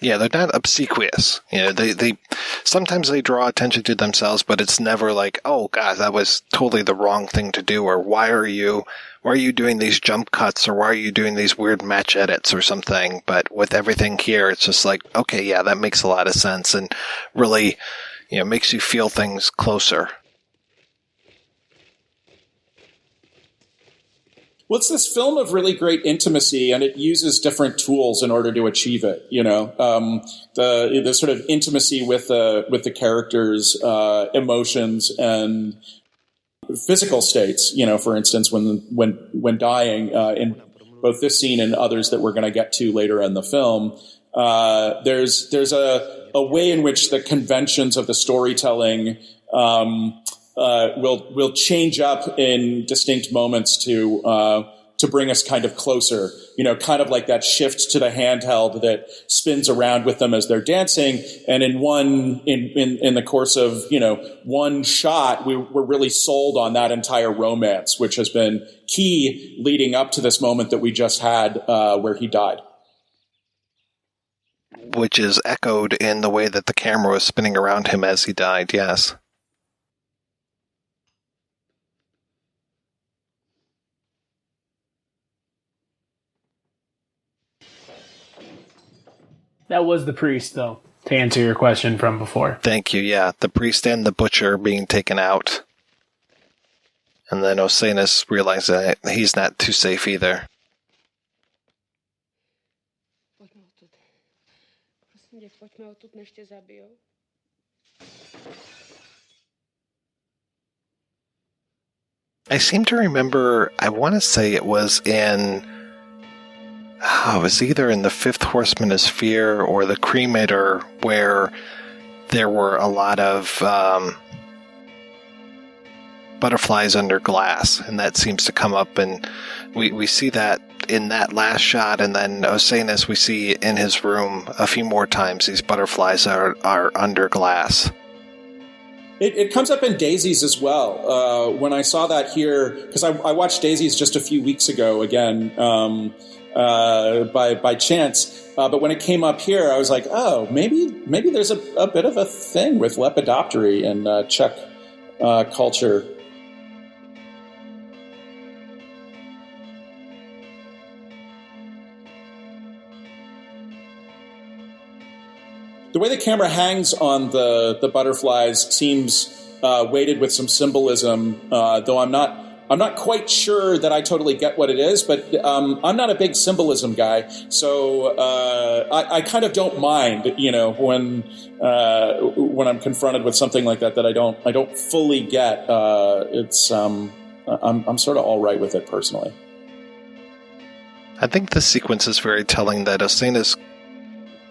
Yeah, they're not obsequious. They sometimes they draw attention to themselves, but it's never like, oh God, that was totally the wrong thing to do, or why are you doing these jump cuts, or why are you doing these weird match edits or something? But with everything here, it's just like, okay, yeah, that makes a lot of sense, and really, makes you feel things closer. Well, it's this film of really great intimacy, and it uses different tools in order to achieve it. The sort of intimacy with the characters' emotions and physical states. For instance, when dying in both this scene and others that we're going to get to later in the film, there's a way in which the conventions of the storytelling will change up in distinct moments to bring us kind of closer, kind of like that shift to the handheld that spins around with them as they're dancing. And in the course of, one shot, we're really sold on that entire romance, which has been key leading up to this moment that we just had, where he died. Which is echoed in the way that the camera was spinning around him as he died, yes. That was the priest, though, to answer your question from before. Thank you, yeah. The priest and the butcher being taken out. And then Osanus realized that he's not too safe either. I seem to remember, I want to say it was in... it was either in The Fifth Horseman is Fear or The Cremator, where there were a lot of butterflies under glass, and that seems to come up, and we see that in that last shot, and then Osanus we see in his room a few more times. These butterflies are under glass. It comes up in Daisies as well. When I saw that here, because I watched Daisies just a few weeks ago again, by chance. But when it came up here, I was like, oh, maybe there's a bit of a thing with lepidoptery in Czech culture. The way the camera hangs on the butterflies seems weighted with some symbolism, though I'm not quite sure that I totally get what it is, but I'm not a big symbolism guy, so I kind of don't mind, when I'm confronted with something like that I don't fully get. I'm sort of all right with it personally. I think this sequence is very telling that Osanus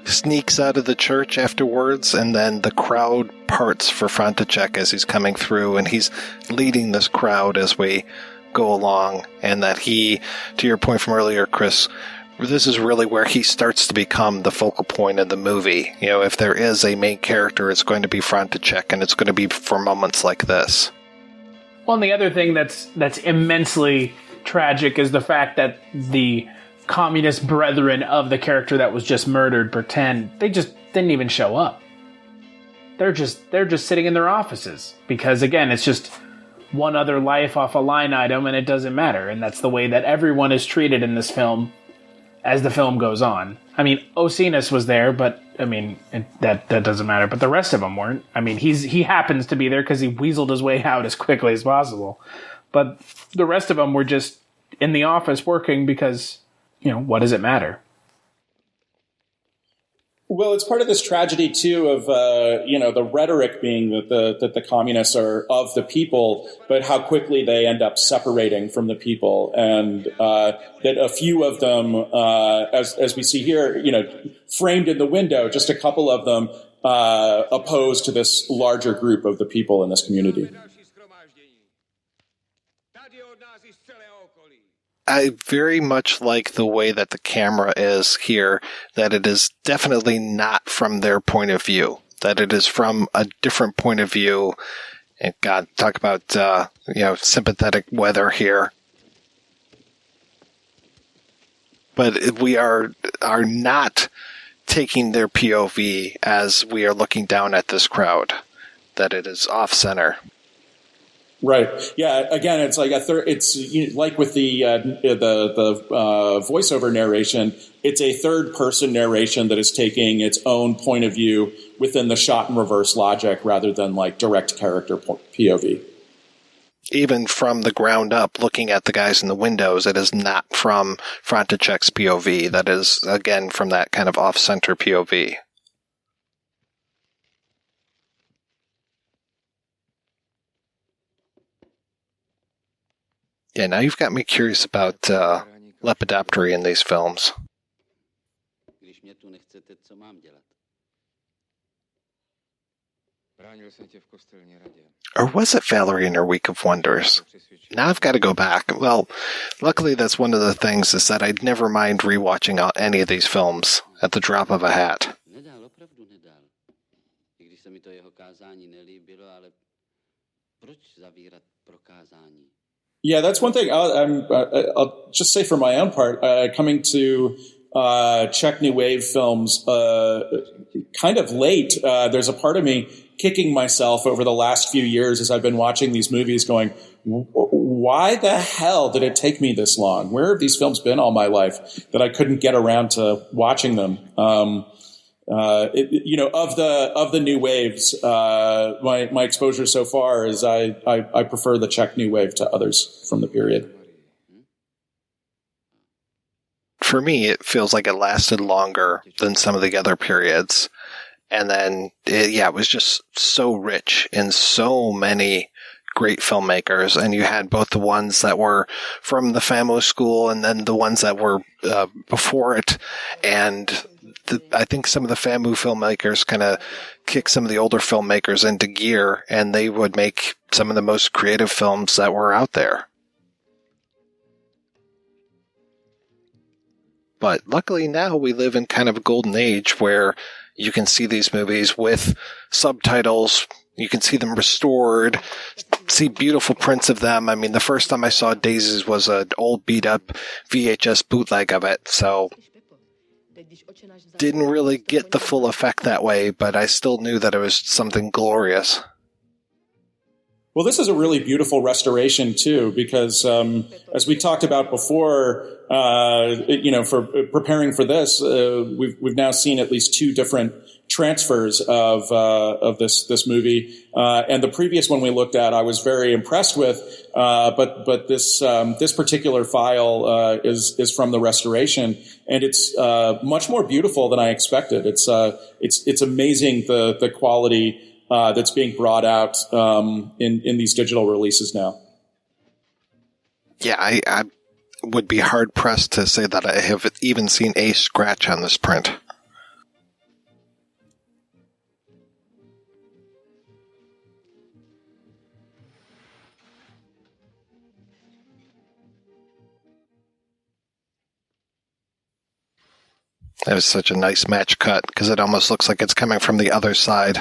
sneaks out of the church afterwards, and then the crowd parts for Vojtech as he's coming through, and he's leading this crowd as we go along, and that he, to your point from earlier, Chris, this is really where he starts to become the focal point of the movie. If there is a main character, it's going to be Vojtech, and it's going to be for moments like this. Well, and the other thing that's immensely tragic is the fact that the communist brethren of the character that was just murdered pretend they just didn't even show up. They're just sitting in their offices because, again, it's just one other life off a line item, and it doesn't matter. And that's the way that everyone is treated in this film as the film goes on. I mean, Osanus was there, but I mean that doesn't matter. But the rest of them weren't. I mean, he happens to be there because he weaseled his way out as quickly as possible. But the rest of them were just in the office working because, what does it matter? Well, it's part of this tragedy, too, of, the rhetoric being that the communists are of the people, but how quickly they end up separating from the people. And that a few of them, as we see here, framed in the window, just a couple of them opposed to this larger group of the people in this community. I very much like the way that the camera is here, that it is definitely not from their point of view, that it is from a different point of view. And God, talk about, sympathetic weather here. But we are not taking their POV as we are looking down at this crowd, that it is off-center. Right. Yeah. Again, it's like it's like with the voiceover narration. It's a third person narration that is taking its own point of view within the shot and reverse logic, rather than like direct character POV. Even from the ground up, looking at the guys in the windows, it is not from Vojtech's POV. That is again from that kind of off-center POV. Yeah, now you've got me curious about lepidoptery in these films. Or was it Valerie in her Week of Wonders? Now I've got to go back. Well, luckily that's one of the things, is that I'd never mind rewatching any of these films at the drop of a hat. Yeah, that's one thing. I'll just say for my own part, coming to Czech New Wave films kind of late, there's a part of me kicking myself over the last few years as I've been watching these movies going, why the hell did it take me this long? Where have these films been all my life that I couldn't get around to watching them? Of the new waves, my exposure so far is I prefer the Czech new wave to others from the period. For me, it feels like it lasted longer than some of the other periods. And then, it was just so rich in so many great filmmakers. And you had both the ones that were from the Famo school and then the ones that were before it. And I think some of the FAMU filmmakers kind of kicked some of the older filmmakers into gear, and they would make some of the most creative films that were out there. But luckily now we live in kind of a golden age where you can see these movies with subtitles. You can see them restored, see beautiful prints of them. I mean, the first time I saw Daisies was an old beat-up VHS bootleg of it, so didn't really get the full effect that way, but I still knew that it was something glorious. Well, this is a really beautiful restoration, too, because as we talked about before, for preparing for this, we've now seen at least two different transfers of this movie. And the previous one we looked at, I was very impressed with. But this particular file is from the restoration, and it's much more beautiful than I expected. It's amazing the quality that's being brought out in these digital releases now. Yeah, I would be hard pressed to say that I have even seen a scratch on this print. That was such a nice match cut because it almost looks like it's coming from the other side.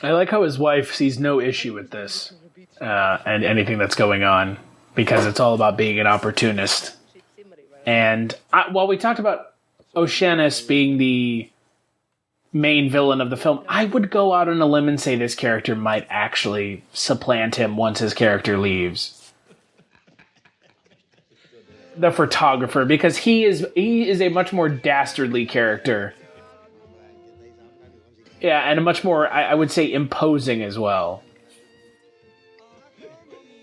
I like how his wife sees no issue with this and anything that's going on because it's all about being an opportunist. And while we talked about Oceanus being the main villain of the film, I would go out on a limb and say this character might actually supplant him once his character leaves. The photographer, because he is a much more dastardly character. Yeah, and a much more, I would say, imposing as well.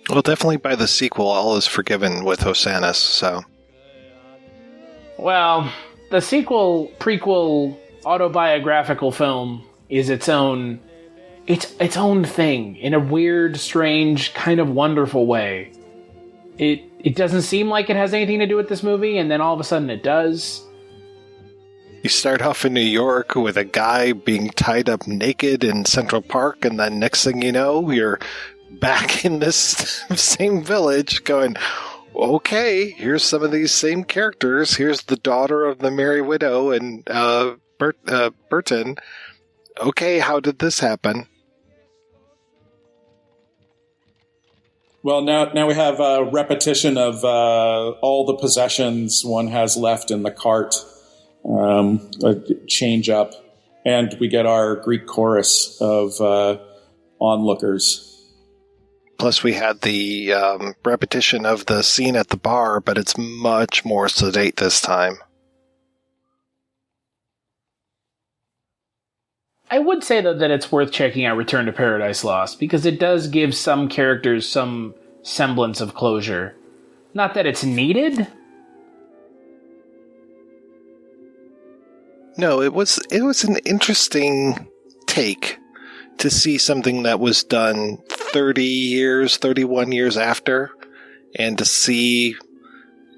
Well, definitely by the sequel, all is forgiven with Oceanus, so. Well, the sequel, prequel, autobiographical film is its own thing in a weird, strange, kind of wonderful way. It doesn't seem like it has anything to do with this movie, and then all of a sudden it does. You start off in New York with a guy being tied up naked in Central Park, and then next thing you know, you're back in this same village going, okay, here's some of these same characters. Here's the daughter of the Merry Widow and Burton. Okay, how did this happen? Well, now we have a repetition of all the possessions one has left in the cart. A change up, and we get our Greek chorus of onlookers. Plus, we had the repetition of the scene at the bar, but it's much more sedate this time. I would say, though, that it's worth checking out Return to Paradise Lost, because it does give some characters some semblance of closure. Not that it's needed. No, it was an interesting take to see something that was done 31 years after, and to see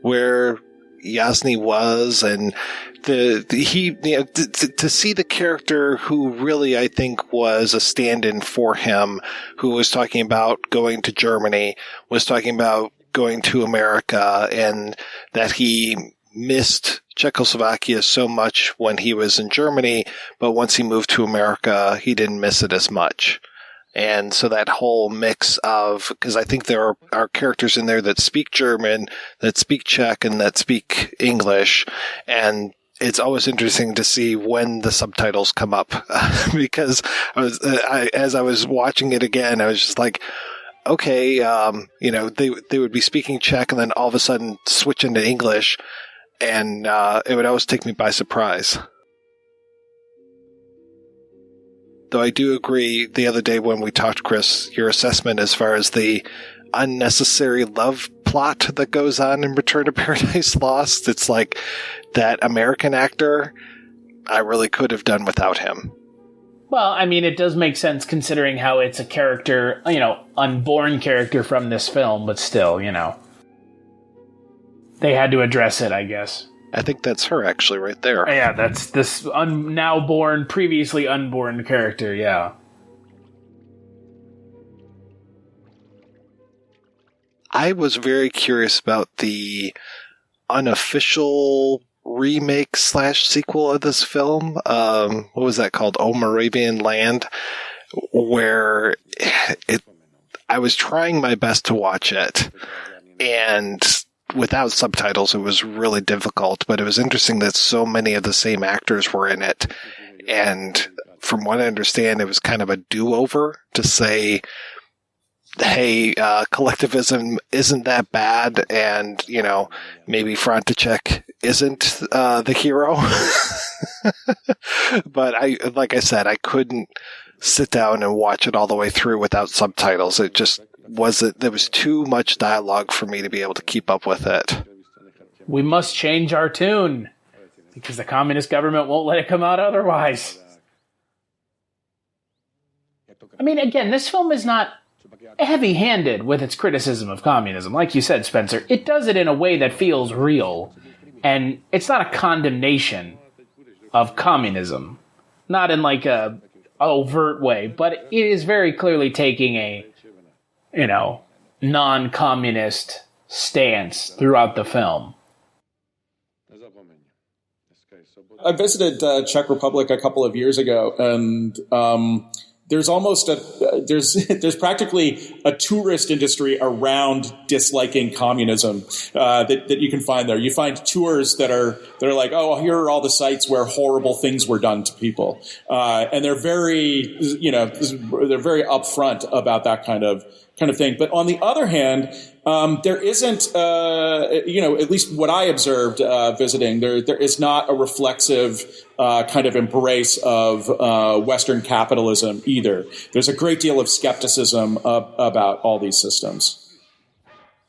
where Jasny was, and to see the character who really, I think, was a stand-in for him, who was talking about going to Germany, was talking about going to America, and that he missed Czechoslovakia so much when he was in Germany, but once he moved to America, he didn't miss it as much. And so that whole mix of, because I think there are characters in there that speak German, that speak Czech, and that speak English, and it's always interesting to see when the subtitles come up, because as I was watching it again, I was just like, okay, they would be speaking Czech and then all of a sudden switch into English, and it would always take me by surprise. Though I do agree, the other day when we talked, Chris, your assessment as far as the unnecessary love plot that goes on in Return to Paradise Lost, it's like that American actor, I really could have done without him. Well, I mean, it does make sense considering how it's a character, unborn character from this film, but still, they had to address it, I guess. I think that's her, actually, right there. Yeah, that's this now born, previously unborn character, yeah. I was very curious about the unofficial remake / sequel of this film. What was that called? Moravian Land, where I was trying my best to watch it, and without subtitles, it was really difficult, but it was interesting that so many of the same actors were in it. And from what I understand, it was kind of a do-over to say, hey, collectivism isn't that bad, and, maybe Vojtech isn't the hero. But like I said, I couldn't sit down and watch it all the way through without subtitles. It just wasn't, there was too much dialogue for me to be able to keep up with it. We must change our tune, because the communist government won't let it come out otherwise. I mean, again, this film is not heavy-handed with its criticism of communism. Like you said, Spencer, it does it in a way that feels real. And it's not a condemnation of communism. Not in like a overt way, but it is very clearly taking a, non-communist stance throughout the film. I visited Czech Republic a couple of years ago, and there's almost there's practically a tourist industry around disliking communism that you can find there. You find tours that are like, oh, here are all the sites where horrible things were done to people, and they're very very upfront about that kind of thing. But on the other hand, there isn't, at least what I observed visiting, there is not a reflexive kind of embrace of Western capitalism either. There's a great deal of skepticism about all these systems.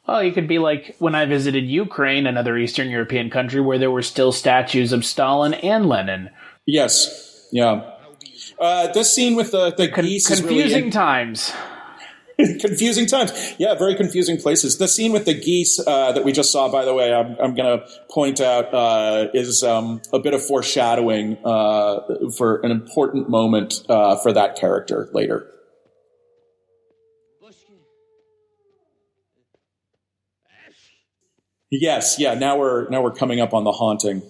Well, you could be like when I visited Ukraine, another Eastern European country, where there were still statues of Stalin and Lenin. Yes, yeah. This scene with the geese is really confusing times. Confusing times. Yeah, very confusing places. The scene with the geese that we just saw, by the way, I'm going to point out is a bit of foreshadowing for an important moment for that character later. Yes, yeah, now we're coming up on the haunting.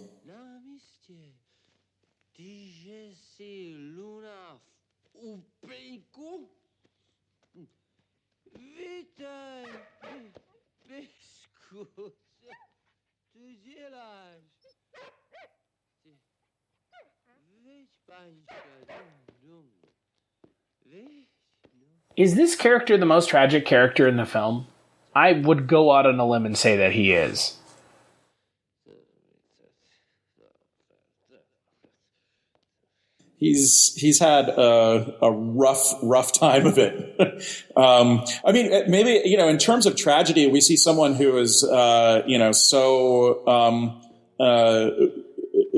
Is this character the most tragic character in the film? I would go out on a limb and say that he is. He's had a rough time of it. I mean, maybe, in terms of tragedy, we see someone who is,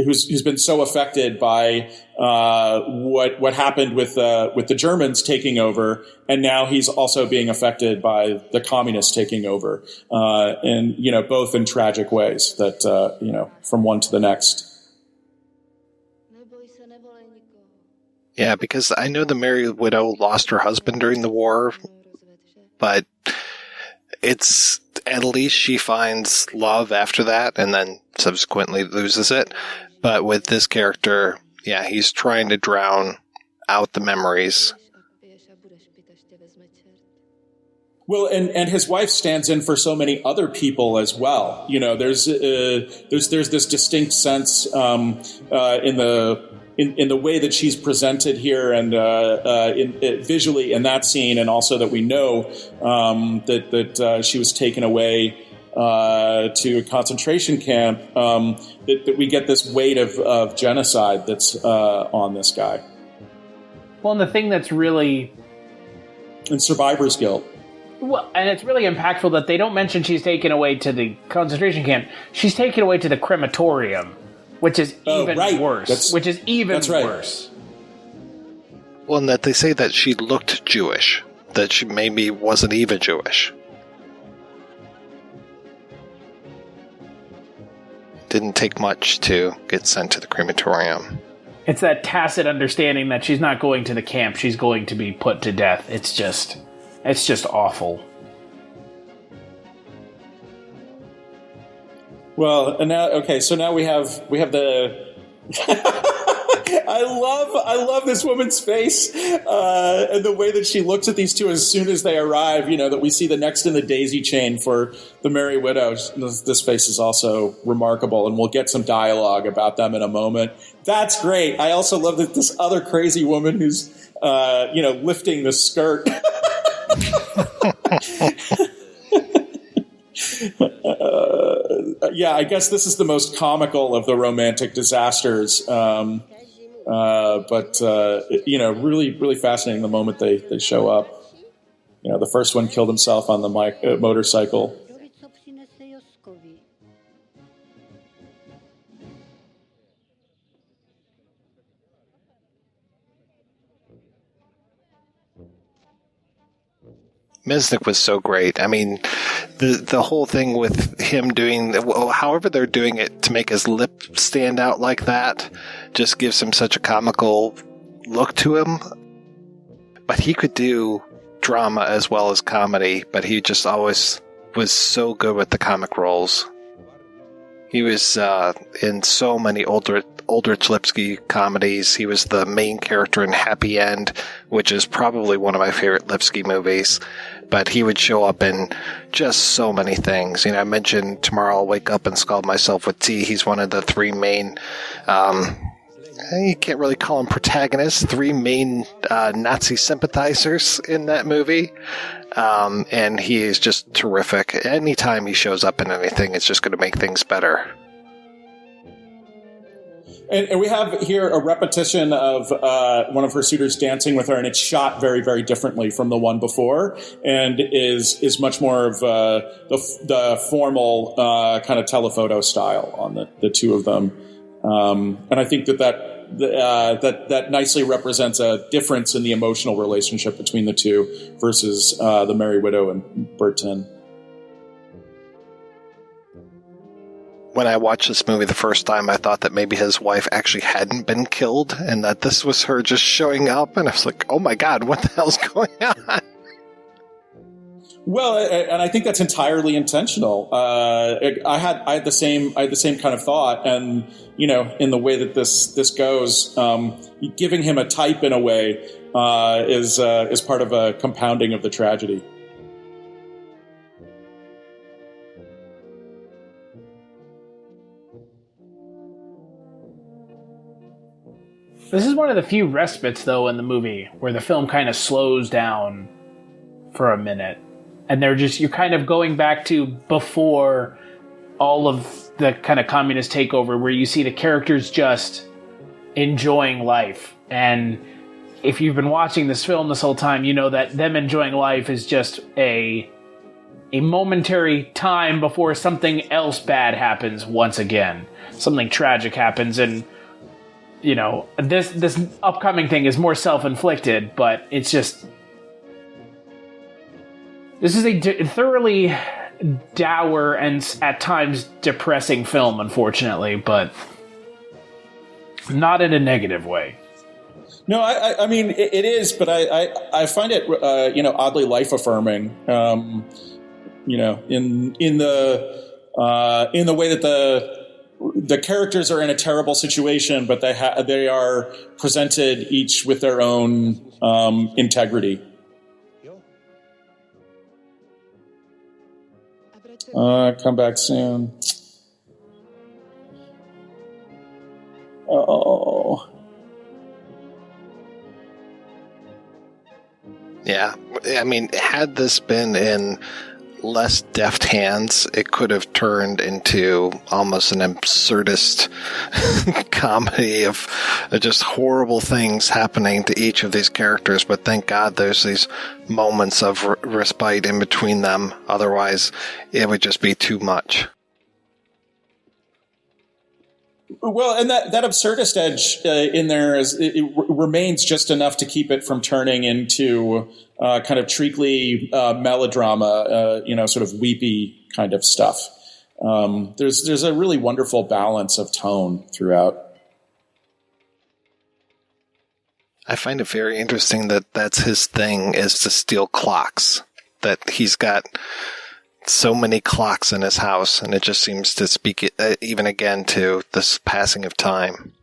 who's been so affected by what happened with the Germans taking over, and now he's also being affected by the communists taking over, and both in tragic ways that from one to the next. Yeah, because I know the married widow lost her husband during the war, but it's at least she finds love after that and then subsequently loses it. But with this character, yeah, he's trying to drown out the memories. Well, and his wife stands in for so many other people as well. There's this distinct sense in in the way that she's presented here, and visually in that scene, and also that we know that she was taken away to a concentration camp, that we get this weight of genocide that's on this guy. Well, and the thing that's really... And survivor's guilt. Well, and it's really impactful that they don't mention she's taken away to the concentration camp. She's taken away to the crematorium, which is even worse. That's right. Worse. Well, and that they say that she looked Jewish, that she maybe wasn't even Jewish. Didn't take much to get sent to the crematorium. It's that tacit understanding that she's not going to the camp, she's going to be put to death. It's just awful. Well, and now we have the I love this woman's face, and the way that she looks at these two as soon as they arrive, that we see the next in the daisy chain for the Merry Widow. This face is also remarkable, and we'll get some dialogue about them in a moment. That's great. I also love that this other crazy woman who's, lifting the skirt. Yeah, I guess this is the most comical of the romantic disasters. But really, really fascinating the moment they show up. The first one killed himself on the motorcycle. Mesnick was so great. I mean, the whole thing with him doing, however they're doing it to make his lip stand out like that, just gives him such a comical look to him. But he could do drama as well as comedy, but he just always was so good with the comic roles. He was in so many Aldrich Lipsky comedies. He was the main character in Happy End, which is probably one of my favorite Lipsky movies. But he would show up in just so many things. I mentioned Tomorrow I'll Wake Up and Scald Myself with Tea. He's one of the three main, you can't really call him protagonists, three main Nazi sympathizers in that movie. And he is just terrific. Anytime he shows up in anything, it's just going to make things better. And we have here a repetition of one of her suitors dancing with her, and it's shot very, very differently from the one before, and is much more of the formal kind of telephoto style on the two of them. And I think that nicely represents a difference in the emotional relationship between the two versus the Merry Widow and Bertin. When I watched this movie the first time, I thought that maybe his wife actually hadn't been killed and that this was her just showing up. And I was like, oh my God, what the hell's going on? Well, and I think that's entirely intentional. I had the same kind of thought, and in the way that this goes, giving him a type in a way is part of a compounding of the tragedy. This is one of the few respites, though, in the movie where the film kind of slows down for a minute. And you're kind of going back to before all of the kind of communist takeover, where you see the characters just enjoying life. And if you've been watching this film this whole time, you know that them enjoying life is just a momentary time before something else bad happens once again. Something tragic happens, and this upcoming thing is more self-inflicted, but it's just... This is a thoroughly dour and at times depressing film, unfortunately, but not in a negative way. No, I mean, it is, but I find it, oddly life-affirming, in the way that the characters are in a terrible situation, but they are presented each with their own integrity. Come back soon. Oh. I mean, had this been in less deft hands, it could have turned into almost an absurdist comedy of just horrible things happening to each of these characters. But thank God there's these moments of respite in between them. Otherwise, it would just be too much. Well, and that absurdist edge in there remains just enough to keep it from turning into kind of treacly melodrama, sort of weepy kind of stuff. There's a really wonderful balance of tone throughout. I find it very interesting that that's his thing, is to steal clocks. That he's got so many clocks in his house, and it just seems to speak even again to this passing of time.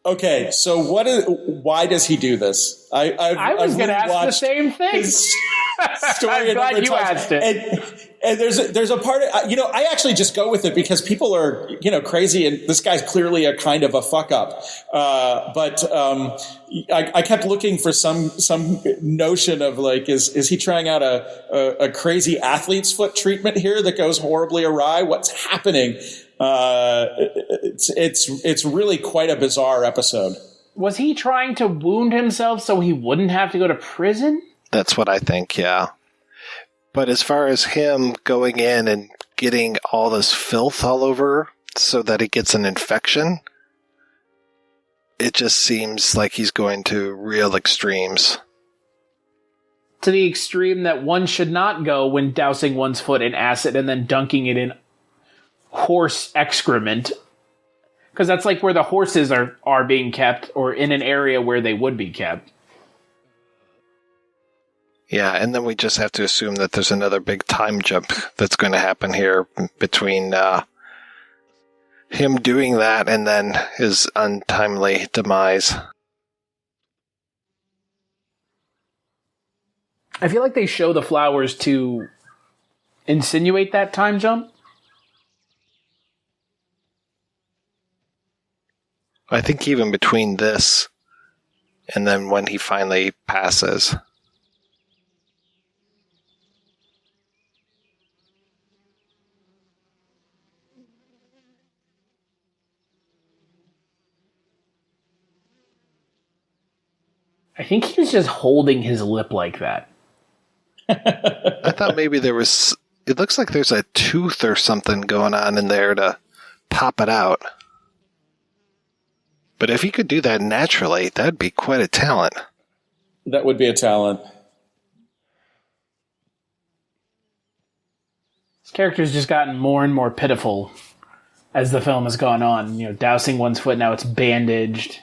Okay, so why does he do this? I was going to ask the same thing. Story I'm glad you asked it. And there's a part of, I actually just go with it because people are, crazy, and this guy's clearly a kind of a fuck up. But I kept looking for some notion of like, is he trying out a crazy athlete's foot treatment here that goes horribly awry? What's happening? It's really quite a bizarre episode. Was he trying to wound himself so he wouldn't have to go to prison? That's what I think, yeah. But as far as him going in and getting all this filth all over so that he gets an infection, it just seems like he's going to real extremes. To the extreme that one should not go when dousing one's foot in acid and then dunking it in horse excrement. Because that's like where the horses are being kept, or in an area where they would be kept. Yeah, and then we just have to assume that there's another big time jump that's going to happen here between him doing that and then his untimely demise. I feel like they show the flowers to insinuate that time jump. I think even between this and then when he finally passes. I think he was just holding his lip like that. I thought maybe it looks like there's a tooth or something going on in there to pop it out. But if he could do that naturally, that'd be quite a talent. That would be a talent. This character's just gotten more and more pitiful as the film has gone on. Dousing one's foot, now it's bandaged.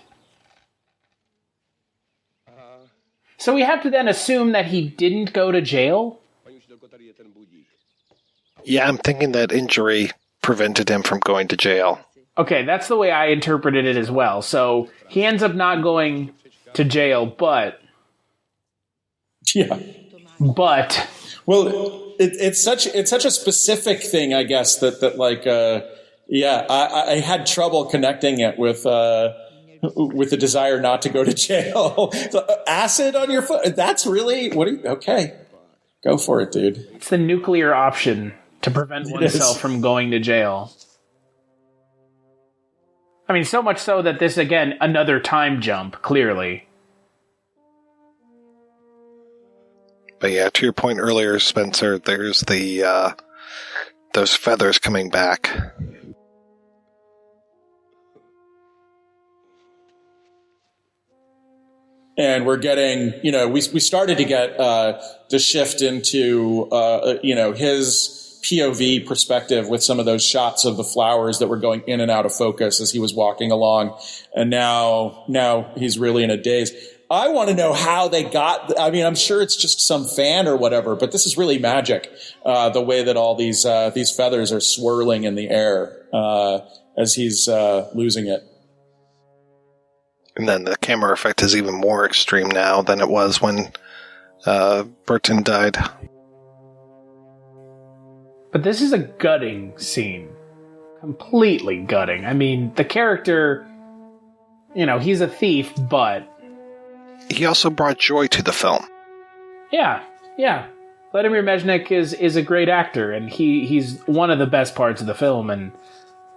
So we have to then assume that he didn't go to jail? Yeah, I'm thinking that injury prevented him from going to jail. Okay, that's the way I interpreted it as well. So he ends up not going to jail, but... Yeah. But... Well, it's such a specific thing, I guess, that like, I had trouble connecting it with the desire not to go to jail. Acid on your foot? That's really... Okay. Go for it, dude. It's the nuclear option to prevent oneself from going to jail. I mean, so much so that this, again, another time jump, clearly. But yeah, to your point earlier, Spencer, there's the those feathers coming back. And we're getting, we started to get the shift into, his POV perspective with some of those shots of the flowers that were going in and out of focus as he was walking along. And now he's really in a daze. I want to know how they got, I'm sure it's just some fan or whatever, but this is really magic. The way that all these feathers are swirling in the air, as he's, losing it. And then the camera effect is even more extreme now than it was when Burton died. But this is a gutting scene. Completely gutting. I mean, the character, he's a thief, but he also brought joy to the film. Yeah. Vladimir Mezhnik is a great actor, and he's one of the best parts of the film, and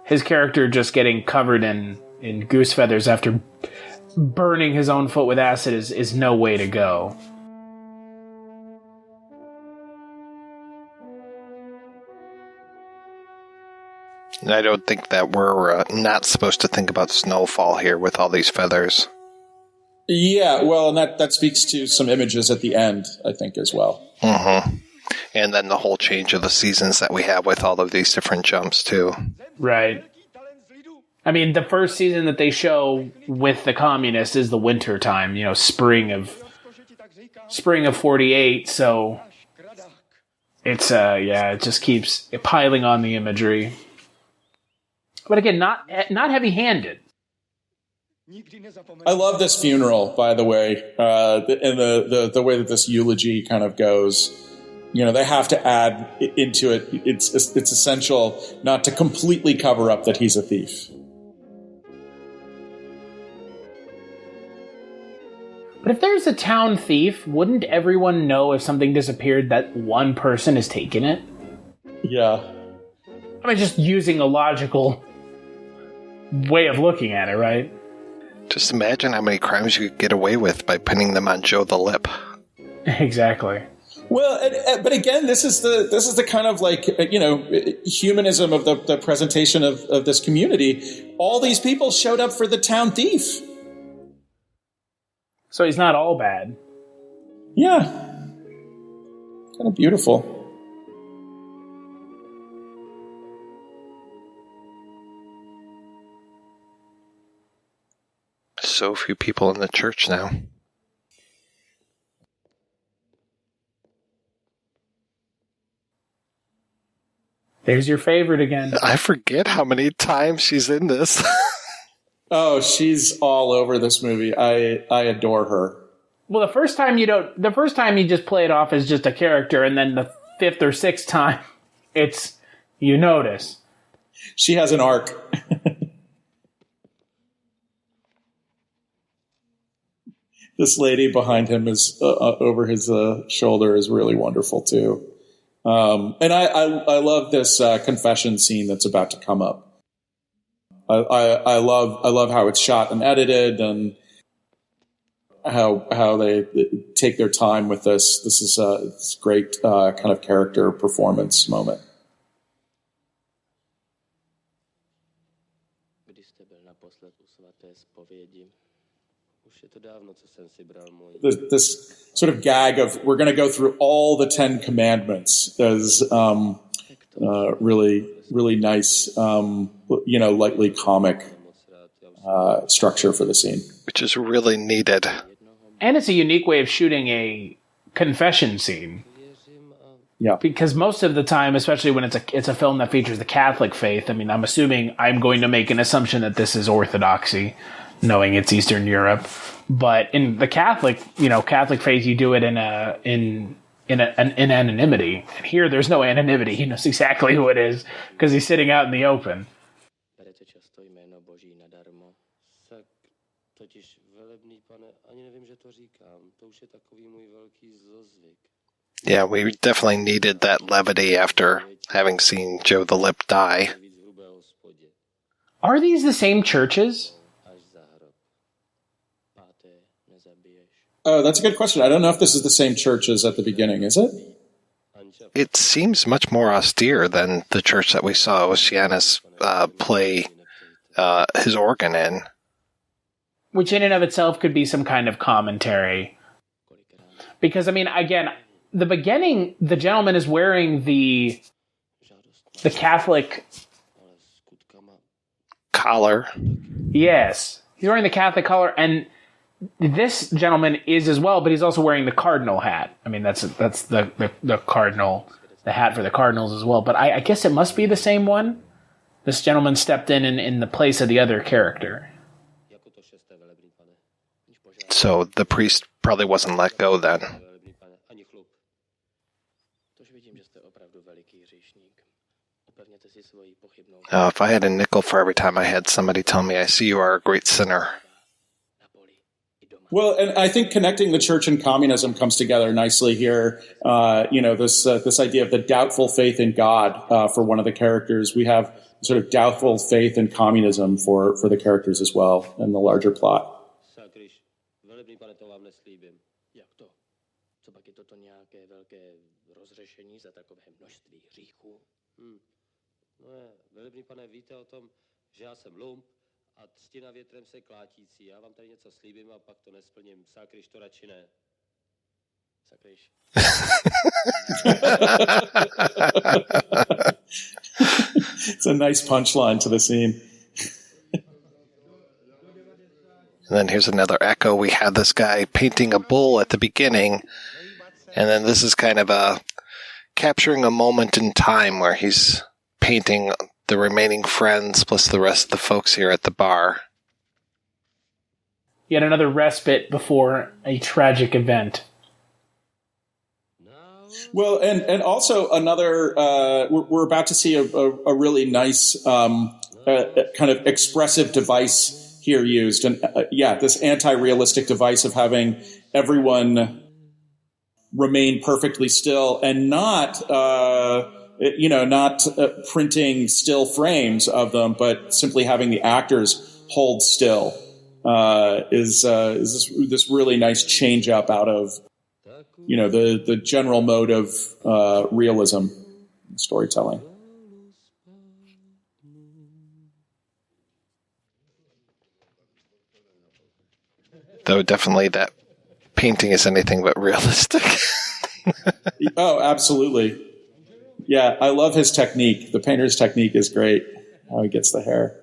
his character just getting covered in goose feathers after burning his own foot with acid is no way to go. And I don't think that we're not supposed to think about snowfall here with all these feathers. Yeah, well, and that speaks to some images at the end, I think, as well. Mm-hmm. And then the whole change of the seasons that we have with all of these different jumps, too. Right. I mean, the first season that they show with the communists is the winter time, spring of 48, so it's, it just keeps piling on the imagery. But again, not heavy-handed. I love this funeral, by the way, and the way that this eulogy kind of goes. They have to add into it. It's essential not to completely cover up that he's a thief. But if there's a town thief, wouldn't everyone know if something disappeared that one person has taken it? Yeah. I mean, just using a logical way of looking at it, right? Just imagine how many crimes you could get away with by pinning them on Joe the Lip. Exactly. Well, but again, this is the kind of humanism of the presentation of this community. All these people showed up for the town thief. So he's not all bad. Yeah. Kind of beautiful. So few people in the church now. There's your favorite again. I forget how many times she's in this. Oh, she's all over this movie. I adore her. Well, the first time you just play it off as just a character, and then the fifth or sixth time, you notice. She has an arc. This lady behind him is over his shoulder is really wonderful too. And I love this confession scene that's about to come up. I love how it's shot and edited, and how they take their time with this. This is a great kind of character performance moment. This sort of gag of we're going to go through all the 10 commandments is really, really nice, lightly comic structure for the scene. Which is really needed. And it's a unique way of shooting a confession scene. Yeah. Because most of the time, especially when it's a film that features the Catholic faith, I mean, I'm going to make an assumption that this is Orthodoxy, knowing it's Eastern Europe. But in the Catholic faith, you do it in anonymity. And here, there's no anonymity. He knows exactly who it is because he's sitting out in the open. Yeah, we definitely needed that levity after having seen Joe the Lip die. Are these the same churches? Oh, that's a good question. I don't know if this is the same church as at the beginning, is it? It seems much more austere than the church that we saw Oceanus play his organ in. Which in and of itself could be some kind of commentary. Because, I mean, again, the beginning, the gentleman is wearing the Catholic collar. Yes. He's wearing the Catholic collar, and this gentleman is as well, but he's also wearing the cardinal hat. I mean, that's the cardinal, the hat for the cardinals as well. But I guess it must be the same one. This gentleman stepped in the place of the other character. So the priest probably wasn't let go then. If I had a nickel for every time I had somebody tell me, I see you are a great sinner. Well, and I think connecting the church and communism comes together nicely here. This idea of the doubtful faith in God for one of the characters. We have sort of doubtful faith in communism for the characters as well in the larger plot. A třtina větrem se klátící. Já vám tady něco slíbím a pak to nesplním. Sakryš, to radši ne. Sakryš. It's a nice punchline to the scene. And then here's another echo. We had this guy painting a bull at the beginning, and then this is kind of capturing a moment in time where he's painting the remaining friends plus the rest of the folks here at the bar. Yet another respite before a tragic event. Well, and also another, we're about to see a really nice kind of expressive device here used. And this anti-realistic device of having everyone remain perfectly still and not printing still frames of them, but simply having the actors hold still is this really nice change up out of the general mode of realism storytelling. Though definitely that painting is anything but realistic. Oh, absolutely. Yeah, I love his technique. The painter's technique is great. How he gets the hair.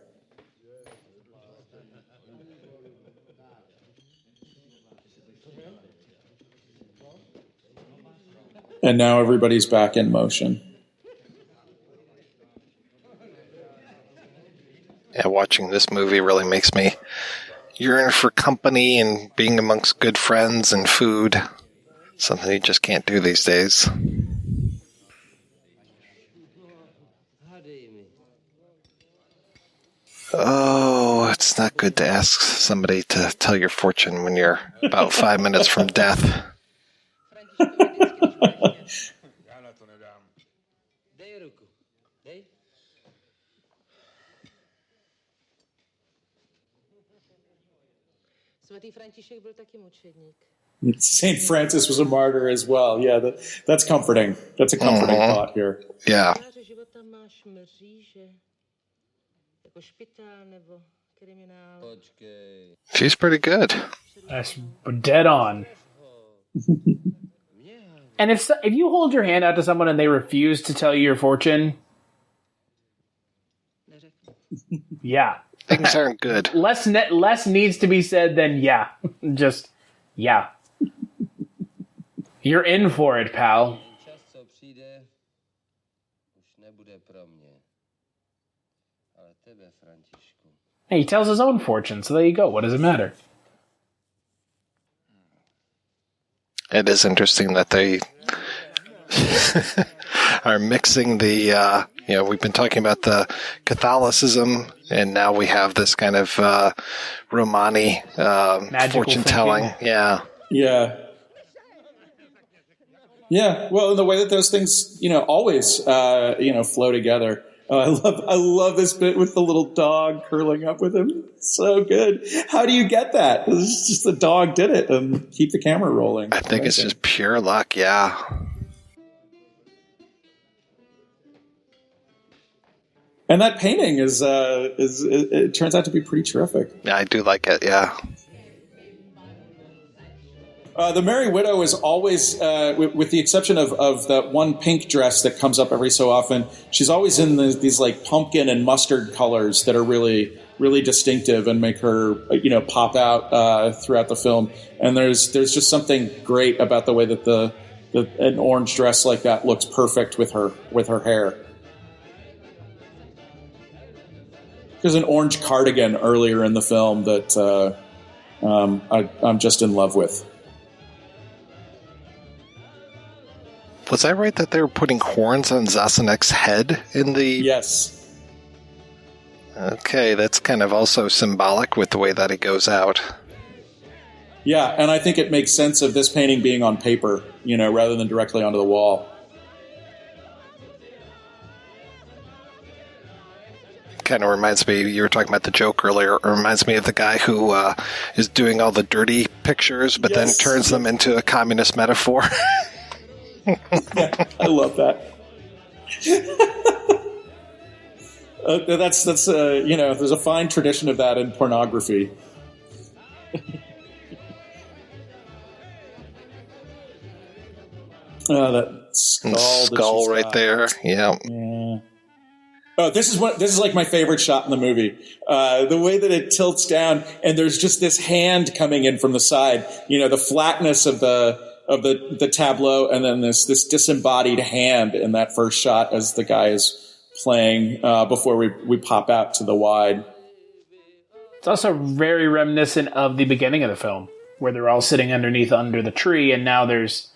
And now everybody's back in motion. Yeah, watching this movie really makes me yearn for company and being amongst good friends and food. Something you just can't do these days. Oh, it's not good to ask somebody to tell your fortune when you're about 5 minutes from death. Saint Francis was a martyr as well. Yeah, that's comforting. That's a comforting thought here. Yeah. She's pretty good. That's dead on. And if you hold your hand out to someone and they refuse to tell you your fortune, yeah, things aren't good. Less needs to be said than yeah. Just yeah. You're in for it, pal. Hey, he tells his own fortune, so there you go. What does it matter? It is interesting that they are mixing the, we've been talking about the Catholicism, and now we have this kind of Romani fortune telling. Yeah. Yeah. Yeah. Well, in the way that those things, always, flow together. I love this bit with the little dog curling up with him. So good. How do you get that? It's just the dog did it and keep the camera rolling. I think it's just pure luck. Yeah. And that painting it turns out to be pretty terrific. Yeah, I do like it. Yeah. The Merry Widow is always, with the exception of that one pink dress that comes up every so often, she's always in these like pumpkin and mustard colors that are really, really distinctive and make her, pop out throughout the film. And there's just something great about the way that an orange dress like that looks perfect with her hair. There's an orange cardigan earlier in the film that I'm just in love with. Was I right that they were putting horns on Zasanek's head in the... Yes. Okay, that's kind of also symbolic with the way that he goes out. Yeah, and I think it makes sense of this painting being on paper, rather than directly onto the wall. Kind of reminds me, you were talking about the joke earlier, it reminds me of the guy who is doing all the dirty pictures, but then turns them into a communist metaphor. Yeah, I love that. That's there's a fine tradition of that in pornography. That skull right there. Yeah. Oh, this is like my favorite shot in the movie. The way that it tilts down, and there's just this hand coming in from the side. The flatness of the tableau, and then this disembodied hand in that first shot as the guy is playing before we pop out to the wide. It's also very reminiscent of the beginning of the film, where they're all sitting under the tree, and now there's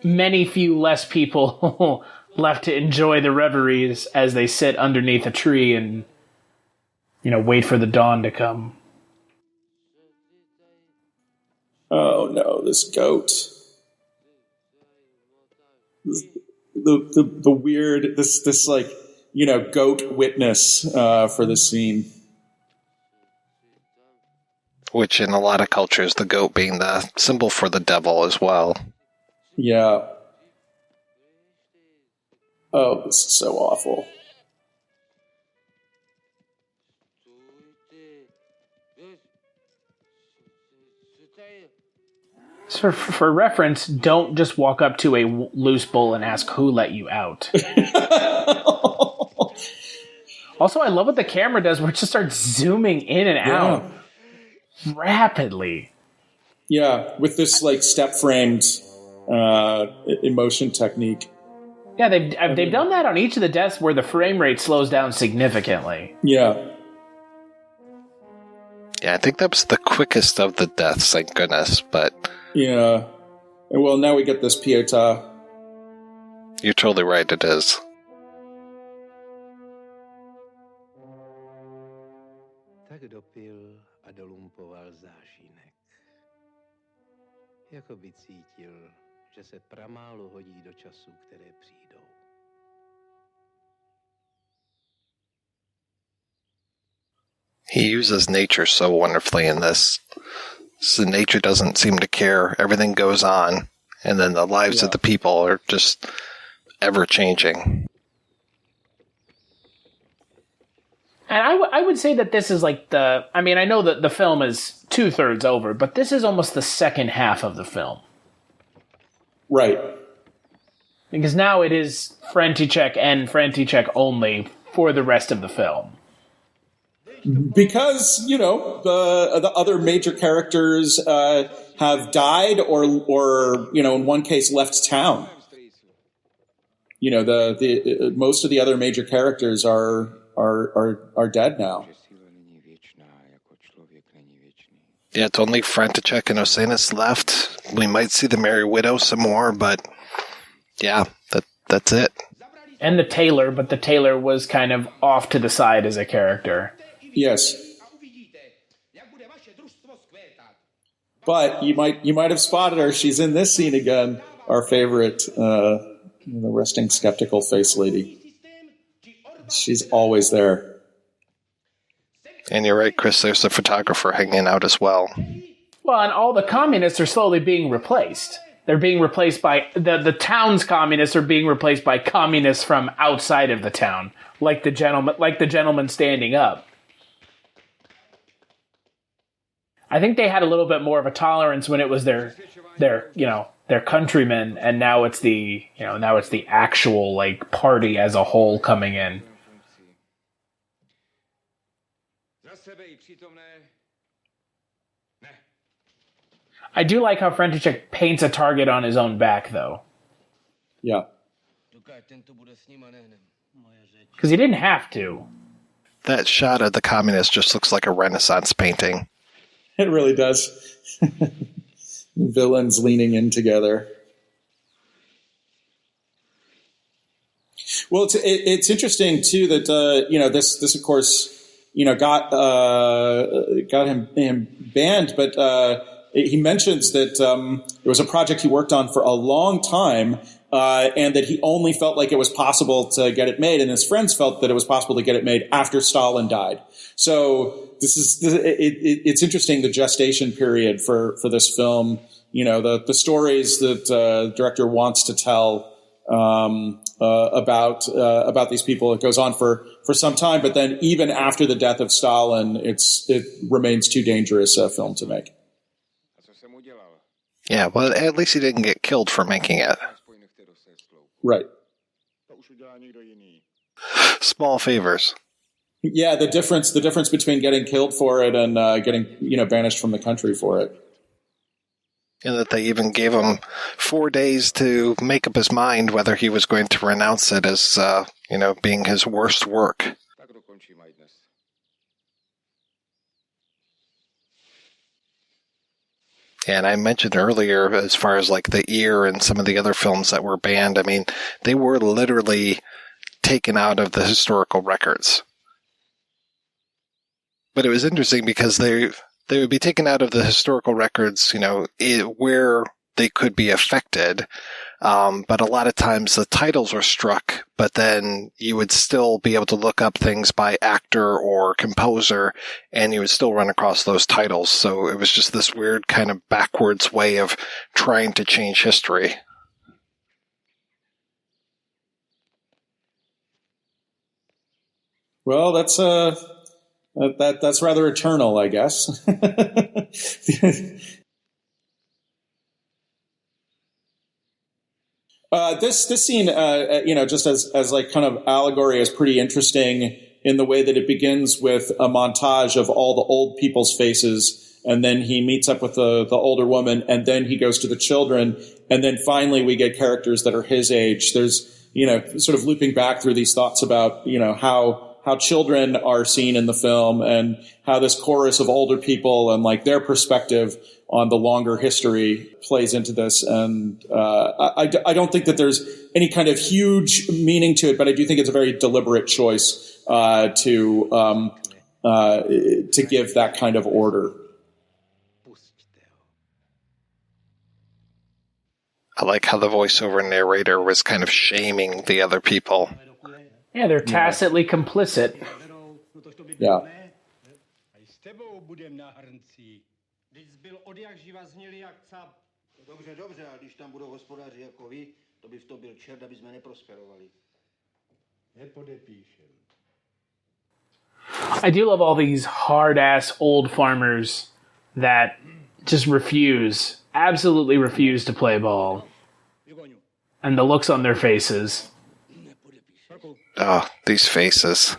few less people left to enjoy the reveries as they sit underneath a tree and, wait for the dawn to come. Oh no, this goat. The weird, this like, goat witness for this scene. Which in a lot of cultures, the goat being the symbol for the devil as well. Yeah. Oh, this is so awful. So for reference, don't just walk up to a loose bull and ask who let you out. Also, I love what the camera does, where it just starts zooming in and out rapidly. Yeah, with this like step-framed emotion technique. Yeah, they've done that on each of the deaths where the frame rate slows down significantly. Yeah. Yeah, I think that was the quickest of the deaths, thank goodness, but... Yeah. Well, now we get this pietà. You're totally right, it is. Tak dopil a dolumpoval zášinek. Jako by cítil, že se pramálo hodí do časů, které přijdou. He uses nature so wonderfully in this. So nature doesn't seem to care. Everything goes on. And then the lives of the people are just ever-changing. And I would say that this is like I know that the film is 2/3 over, but this is almost the second half of the film. Right. Because now it is František and František only for the rest of the film. Because, the other major characters have died or in one case left town. The most of the other major characters are dead now. Yeah, it's only František and Osenis left. We might see the Merry Widow some more, but yeah, that's it. And the tailor, but the tailor was kind of off to the side as a character. Yes. But you might have spotted her. She's in this scene again. Our favorite, the resting skeptical face lady. She's always there. And you're right, Chris, there's the photographer hanging out as well. Well, and all the communists are slowly being replaced. They're being replaced by... The town's communists are being replaced by communists from outside of the town. Like the gentleman standing up. I think they had a little bit more of a tolerance when it was their countrymen, and now it's the actual like party as a whole coming in. I do like how František paints a target on his own back, though. Yeah. Because he didn't have to. That shot of the communist just looks like a Renaissance painting. It really does. Villains leaning in together. Well, it's interesting too that this of course got him banned, but he mentions that it was a project he worked on for a long time, and that he only felt like it was possible to get it made, and his friends felt that it was possible to get it made after Stalin died. So it's interesting, the gestation period for this film. The stories that the director wants to tell about these people. It goes on for some time, but then even after the death of Stalin, it remains too dangerous a film to make. Yeah, well, at least he didn't get killed for making it. Right. Small favors. Yeah, the difference between getting killed for it and getting banished from the country for it. And that they even gave him 4 days to make up his mind whether he was going to renounce it as being his worst work. And I mentioned earlier, as far as like the ear and some of the other films that were banned, I mean, they were literally taken out of the historical records. But it was interesting because they would be taken out of the historical records, where they could be affected. But a lot of times the titles were struck, but then you would still be able to look up things by actor or composer, and you would still run across those titles. So it was just this weird kind of backwards way of trying to change history. Well, that's rather eternal, I guess. This scene, just as like kind of allegory, is pretty interesting in the way that it begins with a montage of all the old people's faces, and then he meets up with the older woman, and then he goes to the children, and then finally we get characters that are his age. There's, sort of looping back through these thoughts about, how children are seen in the film and how this chorus of older people and like their perspective on the longer history plays into this. And I don't think that there's any kind of huge meaning to it, but I do think it's a very deliberate choice to give that kind of order. I like how the voiceover narrator was kind of shaming the other people. Yeah, they're tacitly complicit. Yeah. I do love all these hard-ass old farmers that just absolutely refuse to play ball. And the looks on their faces. Oh, these faces.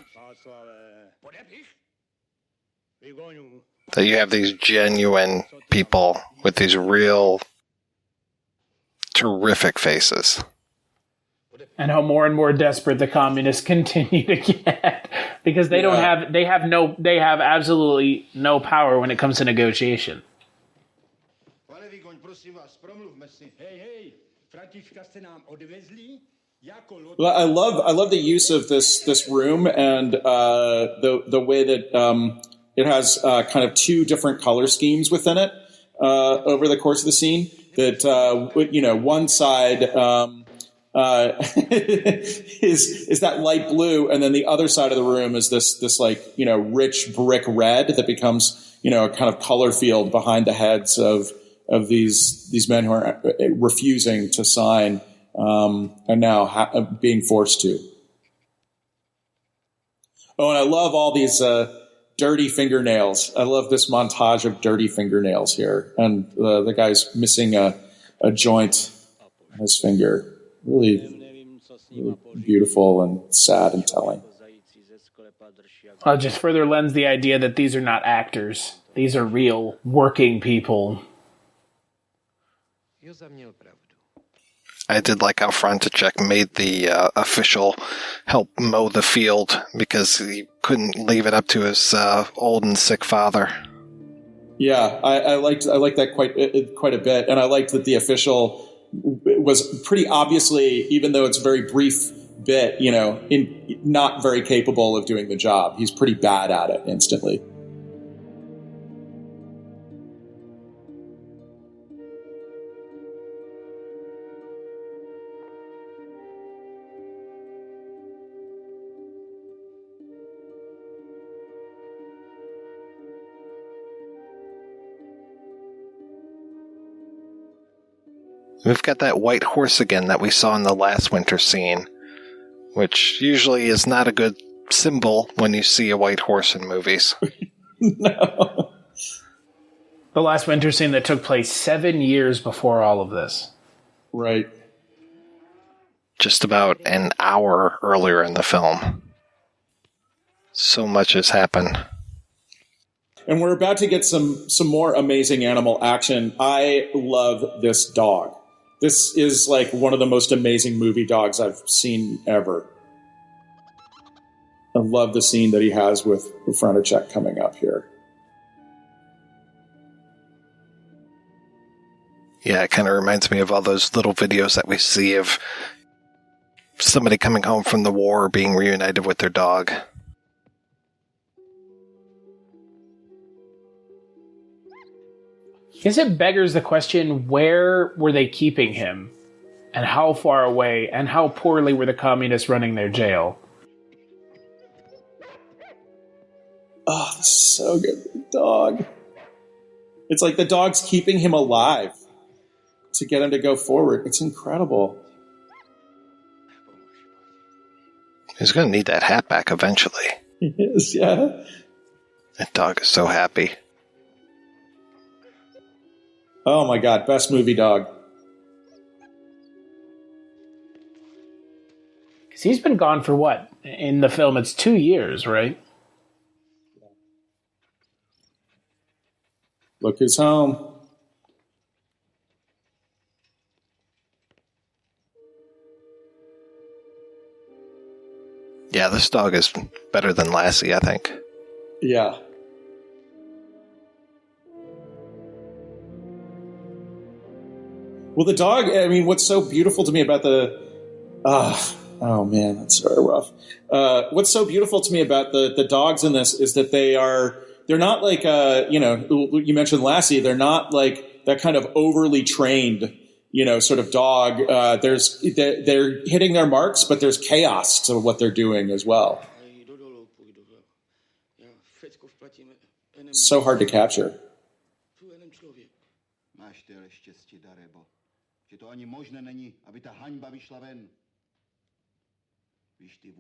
That you have these genuine people with these real terrific faces. And how more and more desperate the communists continue to get, because they have absolutely no power when it comes to negotiation. Well, I love the use of this room and the way that it has kind of two different color schemes within it over the course of the scene. That one side is that light blue, and then the other side of the room is this like rich brick red that becomes a kind of color field behind the heads of these men who are refusing to sign. And now being forced to. Oh, and I love all these dirty fingernails. I love this montage of dirty fingernails here. And the guy's missing a joint on his finger. Really, really beautiful and sad and telling. Just further lends the idea that these are not actors. These are real working people. I did like how Vojtech made the official help mow the field because he couldn't leave it up to his old and sick father. Yeah, I liked that quite a bit, and I liked that the official was pretty obviously, even though it's a very brief bit, not very capable of doing the job. He's pretty bad at it instantly. We've got that white horse again that we saw in the last winter scene, which usually is not a good symbol when you see a white horse in movies. No. The last winter scene that took place 7 years before all of this. Right. Just about an hour earlier in the film. So much has happened. And we're about to get some more amazing animal action. I love this dog. This is like one of the most amazing movie dogs I've seen ever. I love the scene that he has with Vojtech coming up here. Yeah, it kind of reminds me of all those little videos that we see of somebody coming home from the war being reunited with their dog. I guess it beggars the question, where were they keeping him? And how far away? And how poorly were the communists running their jail? Oh, this is so good. The dog. It's like the dog's keeping him alive to get him to go forward. It's incredible. He's going to need that hat back eventually. He is, yeah. That dog is so happy. Oh my God, best movie dog. Because he's been gone for what? In the film, it's 2 years, right? Look who's home. Yeah, this dog is better than Lassie, I think. Yeah. Well, the dog, I mean, what's so beautiful to me about the... oh, man, that's very rough. What's so beautiful to me about the dogs in this is that they're not like, you mentioned Lassie, they're not like that kind of overly trained, sort of dog. They're hitting their marks, but there's chaos to what they're doing as well. So hard to capture.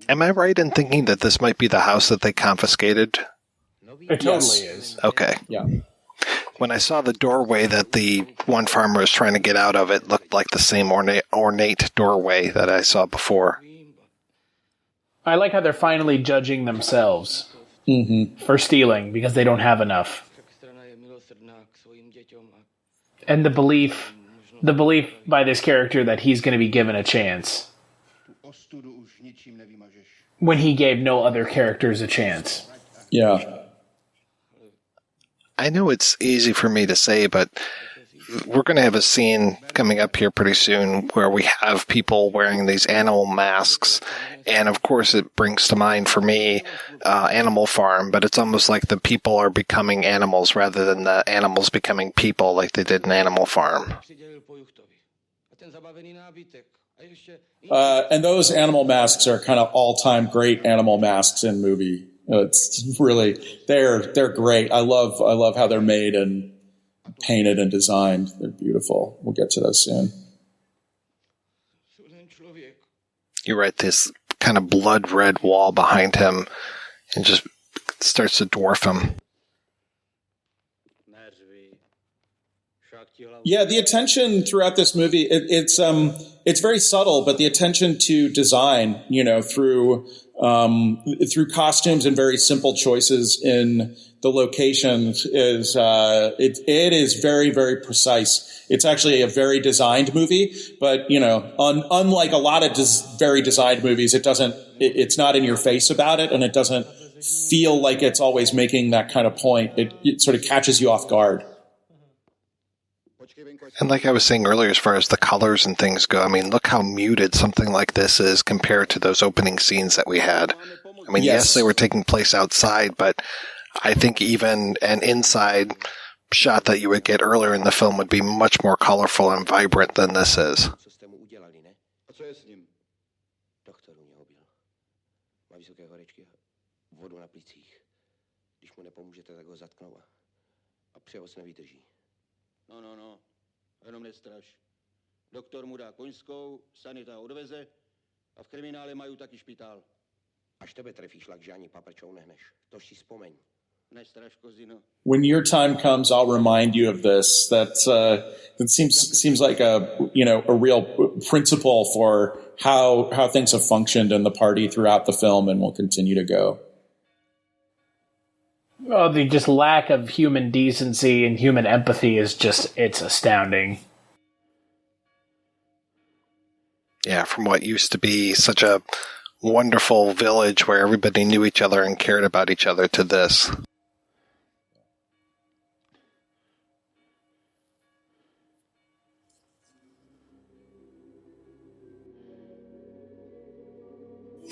Am I right in thinking that this might be the house that they confiscated? It totally is. Okay. Yeah. When I saw the doorway that the one farmer was trying to get out of, it looked like the same ornate doorway that I saw before. I like how they're finally judging themselves for stealing because they don't have enough. And the belief by this character that he's going to be given a chance when he gave no other characters a chance. Yeah. I know it's easy for me to say, but we're going to have a scene coming up here pretty soon where we have people wearing these animal masks. And of course, it brings to mind for me Animal Farm, but it's almost like the people are becoming animals rather than the animals becoming people like they did in Animal Farm. And those animal masks are kind of all-time great animal masks in movie. It's really, they're great. I love how they're made and painted and designed. They're beautiful. We'll get to those soon. You're right. This kind of blood red wall behind him and just starts to dwarf him. Yeah, the attention throughout this movie, it's very subtle, but the attention to design, through costumes and very simple choices in the locations is it is very, very precise. It's actually a very designed movie, but unlike a lot of very designed movies, it's not in your face about it, and it doesn't feel like it's always making that kind of point. It sort of catches you off guard. And like I was saying earlier, as far as the colors and things go, I mean, look how muted something like this is compared to those opening scenes that we had. I mean, yes, they were taking place outside, but I think even an inside shot that you would get earlier in the film would be much more colorful and vibrant than this is. No. Jenom nestraš. Doktor mu dá koňskou, sanita odveze a v kriminále mají taky špitál. Až tebe trefí šlak, že ani paprčou nehneš. To si vzpomeň. Nestraš kozino. When your time comes, I'll remind you of this. That seems like a real principle for how things have functioned in the party throughout the film and will continue to go. Oh, the just lack of human decency and human empathy is it's astounding. Yeah, from what used to be such a wonderful village where everybody knew each other and cared about each other to this.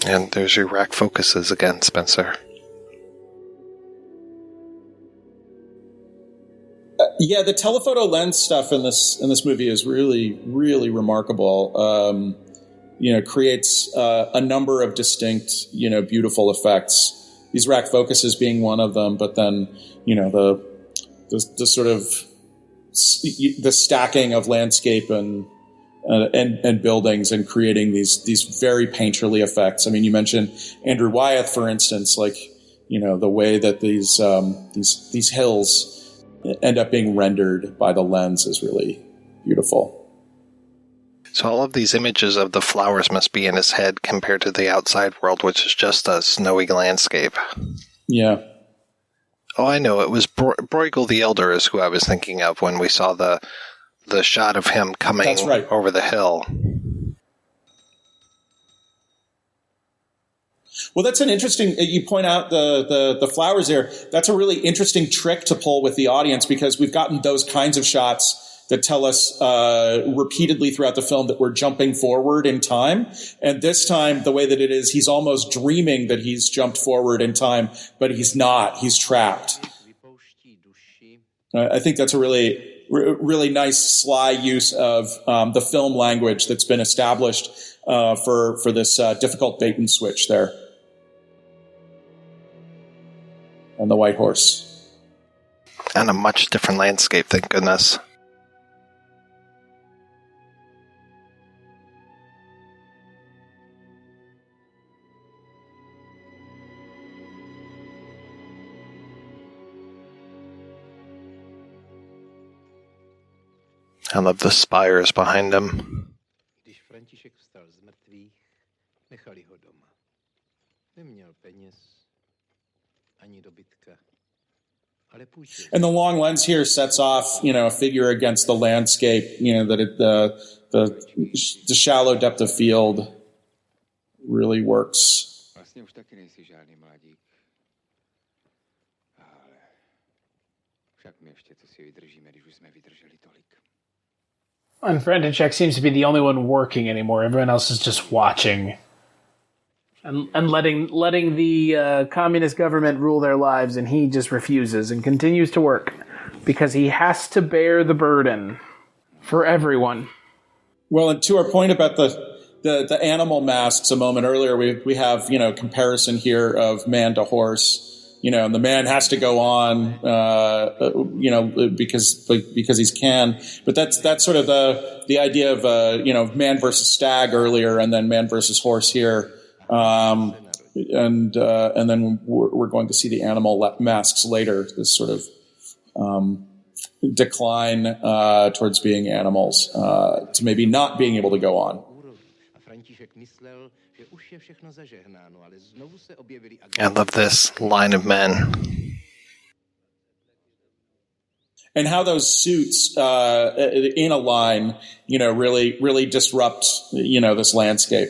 And there's your rack focuses again, Spencer. Yeah, the telephoto lens stuff in this movie is really, really remarkable. Creates a number of distinct, beautiful effects. These rack focuses being one of them, but then, the sort of the stacking of landscape and buildings and creating these very painterly effects. I mean, you mentioned Andrew Wyeth, for instance, the way that these hills end up being rendered by the lens is really beautiful. So all of these images of the flowers must be in his head compared to the outside world, which is just a snowy landscape. Yeah. Oh, I know. It was Bruegel the Elder is who I was thinking of when we saw the shot of him coming over the hill. Well, that's an interesting, you point out the flowers there. That's a really interesting trick to pull with the audience, because we've gotten those kinds of shots that tell us repeatedly throughout the film that we're jumping forward in time. And this time, the way that it is, he's almost dreaming that he's jumped forward in time, but he's not. He's trapped. I think that's a really nice, sly use of the film language that's been established for this difficult bait and switch there. And the white horse. And a much different landscape, thank goodness. I love the spires behind him. And the long lens here sets off, a figure against the landscape, that the shallow depth of field really works. And František seems to be the only one working anymore. Everyone else is just watching. And letting the communist government rule their lives, and he just refuses and continues to work because he has to bear the burden for everyone. Well, and to our point about the animal masks a moment earlier, we have comparison here of man to horse. And the man has to go on, because he's can. But that's sort of the idea of man versus stag earlier, and then man versus horse here. And then we're going to see the animal masks later. This sort of decline towards being animals, to maybe not being able to go on. I love this line of men. And how those suits in a line, really disrupt, this landscape.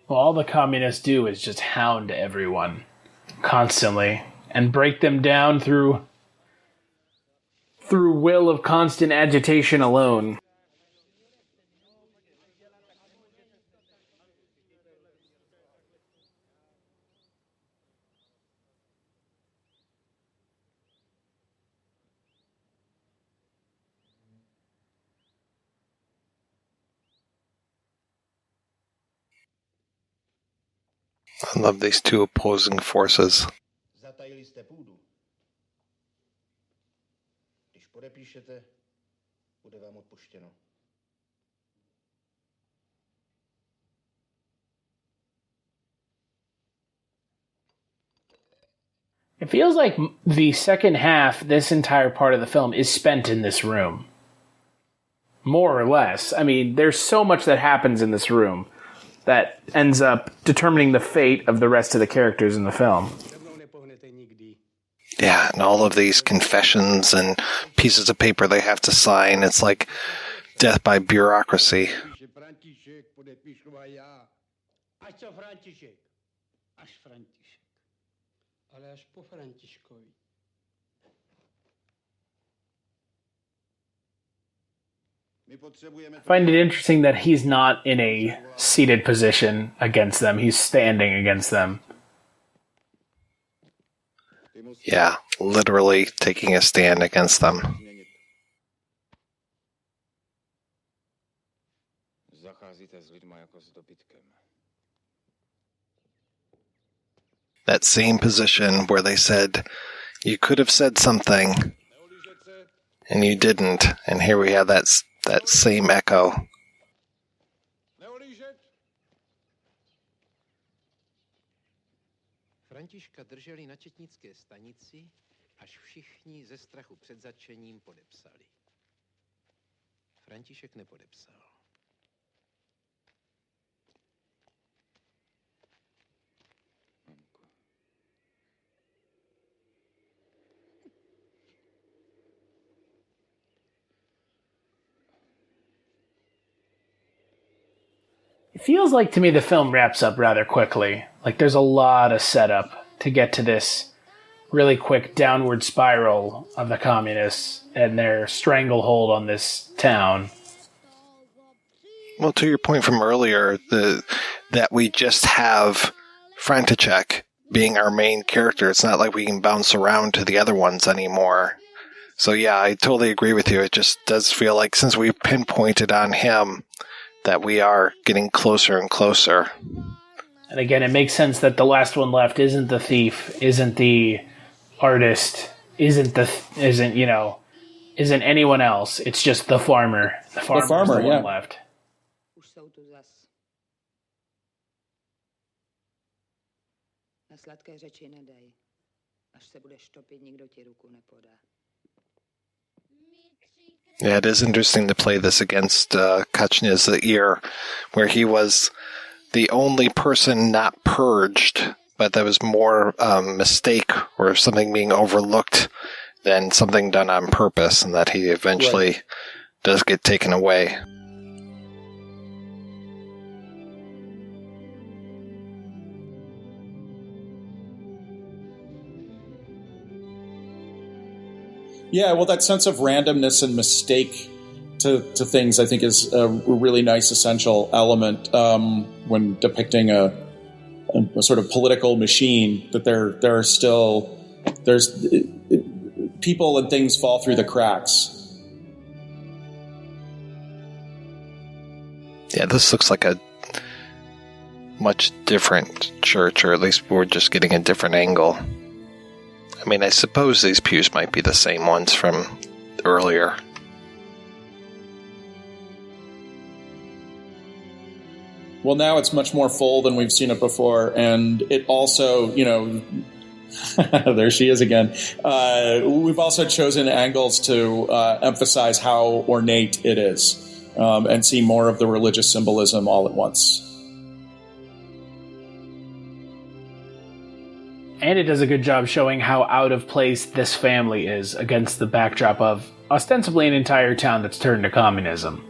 Well, all the communists do is just hound everyone constantly and break them down through will of constant agitation alone. I love these two opposing forces. Zatajili jste půdu. Když podepíšete, bude vám odpuštěno. It feels like the second half, this entire part of the film, is spent in this room. More or less. I mean, there's so much that happens in this room that ends up determining the fate of the rest of the characters in the film. Yeah, and all of these confessions and pieces of paper they have to sign. It's like death by bureaucracy. I find it interesting that he's not in a seated position against them. He's standing against them. Yeah, literally taking a stand against them. That same position where they said, you could have said something, and you didn't. And here we have that same echo. Františka drželi na četnické stanici, až všichni ze strachu před zatčením podepsali. František nepodepsal. It feels like to me the film wraps up rather quickly. Like there's a lot of setup to get to this really quick downward spiral of the communists and their stranglehold on this town. Well, to your point from earlier, that we just have František being our main character. It's not like we can bounce around to the other ones anymore. So yeah, I totally agree with you. It just does feel like since we pinpointed on him, that we are getting closer and closer. And again, it makes sense that the last one left isn't the thief, isn't the artist, isn't anyone else. It's just the farmer. The farmer, the one left. Už jsou tu zas. Na sladké řeči nedej. Až se budeš topit, nikdo ti ruku nepodá. Yeah, it is interesting to play this against Kachny's ear, where he was the only person not purged, but that was more mistake or something being overlooked than something done on purpose, and that he eventually does get taken away. Yeah, well, that sense of randomness and mistake to things, I think, is a really nice essential element when depicting a sort of political machine. That there's people and things fall through the cracks. Yeah, this looks like a much different church, or at least we're just getting a different angle. I mean, I suppose these pews might be the same ones from earlier. Well, now it's much more full than we've seen it before, and it also, there she is again. We've also chosen angles to emphasize how ornate it is, and see more of the religious symbolism all at once. And it does a good job showing how out of place this family is against the backdrop of ostensibly an entire town that's turned to communism.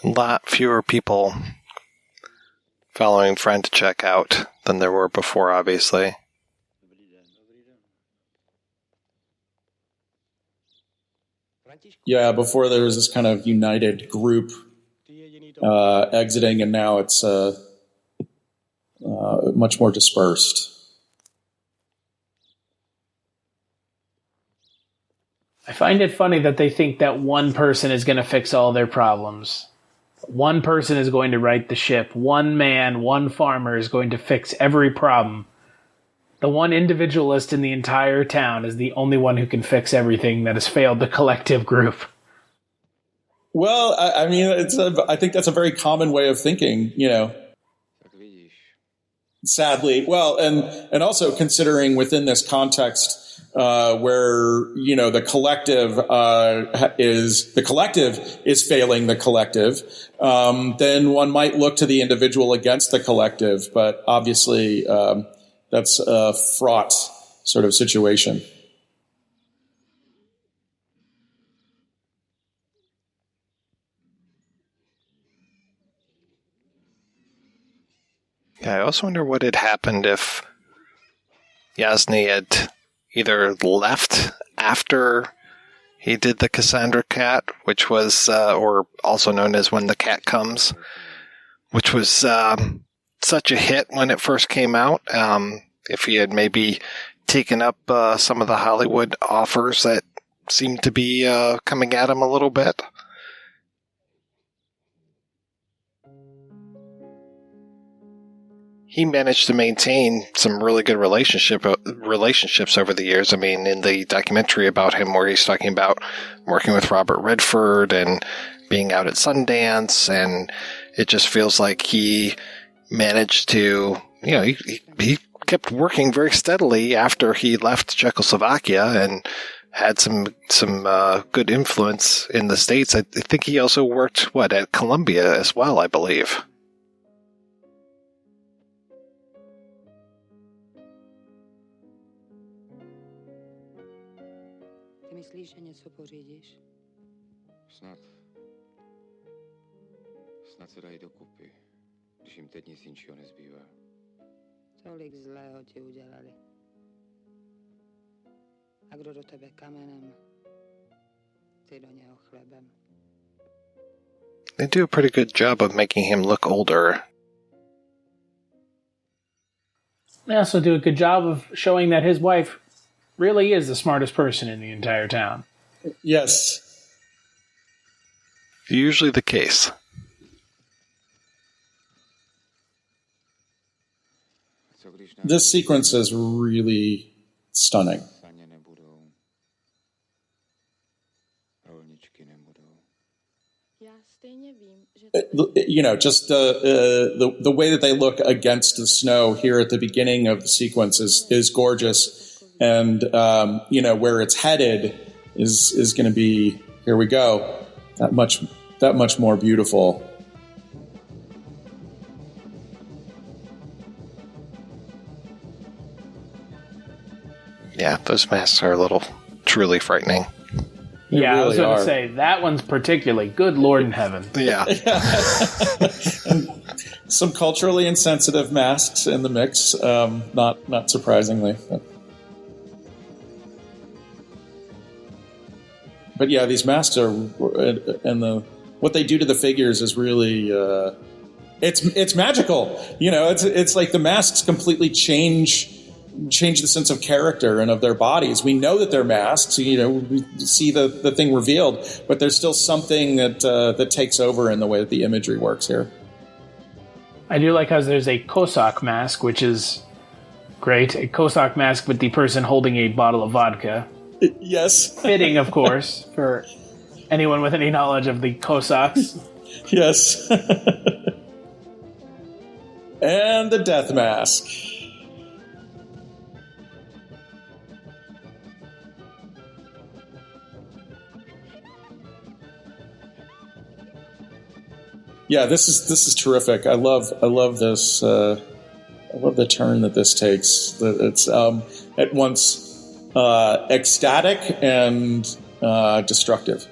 A lot fewer people following Vojtech out than there were before, obviously. Yeah, before there was this kind of united group exiting, and now it's much more dispersed. I find it funny that they think that one person is going to fix all their problems. One person is going to right the ship. One man, one farmer is going to fix every problem. The one individualist in the entire town is the only one who can fix everything that has failed the collective group. Well, I mean, I think that's a very common way of thinking, you know. Sadly, well, and also considering within this context where, you know, the collective is failing the collective, then one might look to the individual against the collective. But obviously, that's a fraught sort of situation. Yeah, I also wonder what had happened if Jasny had either left after he did the Cassandra Cat, which was, or also known as When the Cat Comes, which was such a hit when it first came out. If he had maybe taken up some of the Hollywood offers that seemed to be coming at him a little bit. He managed to maintain some really good relationships over the years. I mean, in the documentary about him where he's talking about working with Robert Redford and being out at Sundance, and it just feels like he managed to, you know, he kept working very steadily after he left Czechoslovakia and had some good influence in the States. I think he also worked, at Columbia as well, I believe. Myslíš, že něco pořídíš? Snad se dají dokupy, když jim teď nic jinčího nezbývá. Tolik zlého ti udělali. A kdo do tebe kamenem, ty do něho chlebem. They do a pretty good job of making him look older. They also do a good job of showing that his wife really is the smartest person in the entire town. Yes. Usually the case. This sequence is really stunning. You know, just the way that they look against the snow here at the beginning of the sequence is gorgeous, and you know, where it's headed is going to be, here we go, that much more beautiful. Yeah, those masks are a little truly frightening. Yeah, really I was going to say, that one's particularly, good Lord in heaven. Yeah. Some culturally insensitive masks in the mix, not surprisingly. But yeah, these masks are, and what they do to the figures is really, it's magical. You know, it's like the masks completely change the sense of character and of their bodies. We know that they're masks. You know, we see the thing revealed, but there's still something that takes over in the way that the imagery works here. I do like how there's a Cossack mask, which is great. A Cossack mask with the person holding a bottle of vodka. Yes. Fitting, of course, for anyone with any knowledge of the Cossacks. Yes. And the death mask. Yeah, this is terrific. I love this. I love the turn that this takes. It's at once ecstatic and destructive.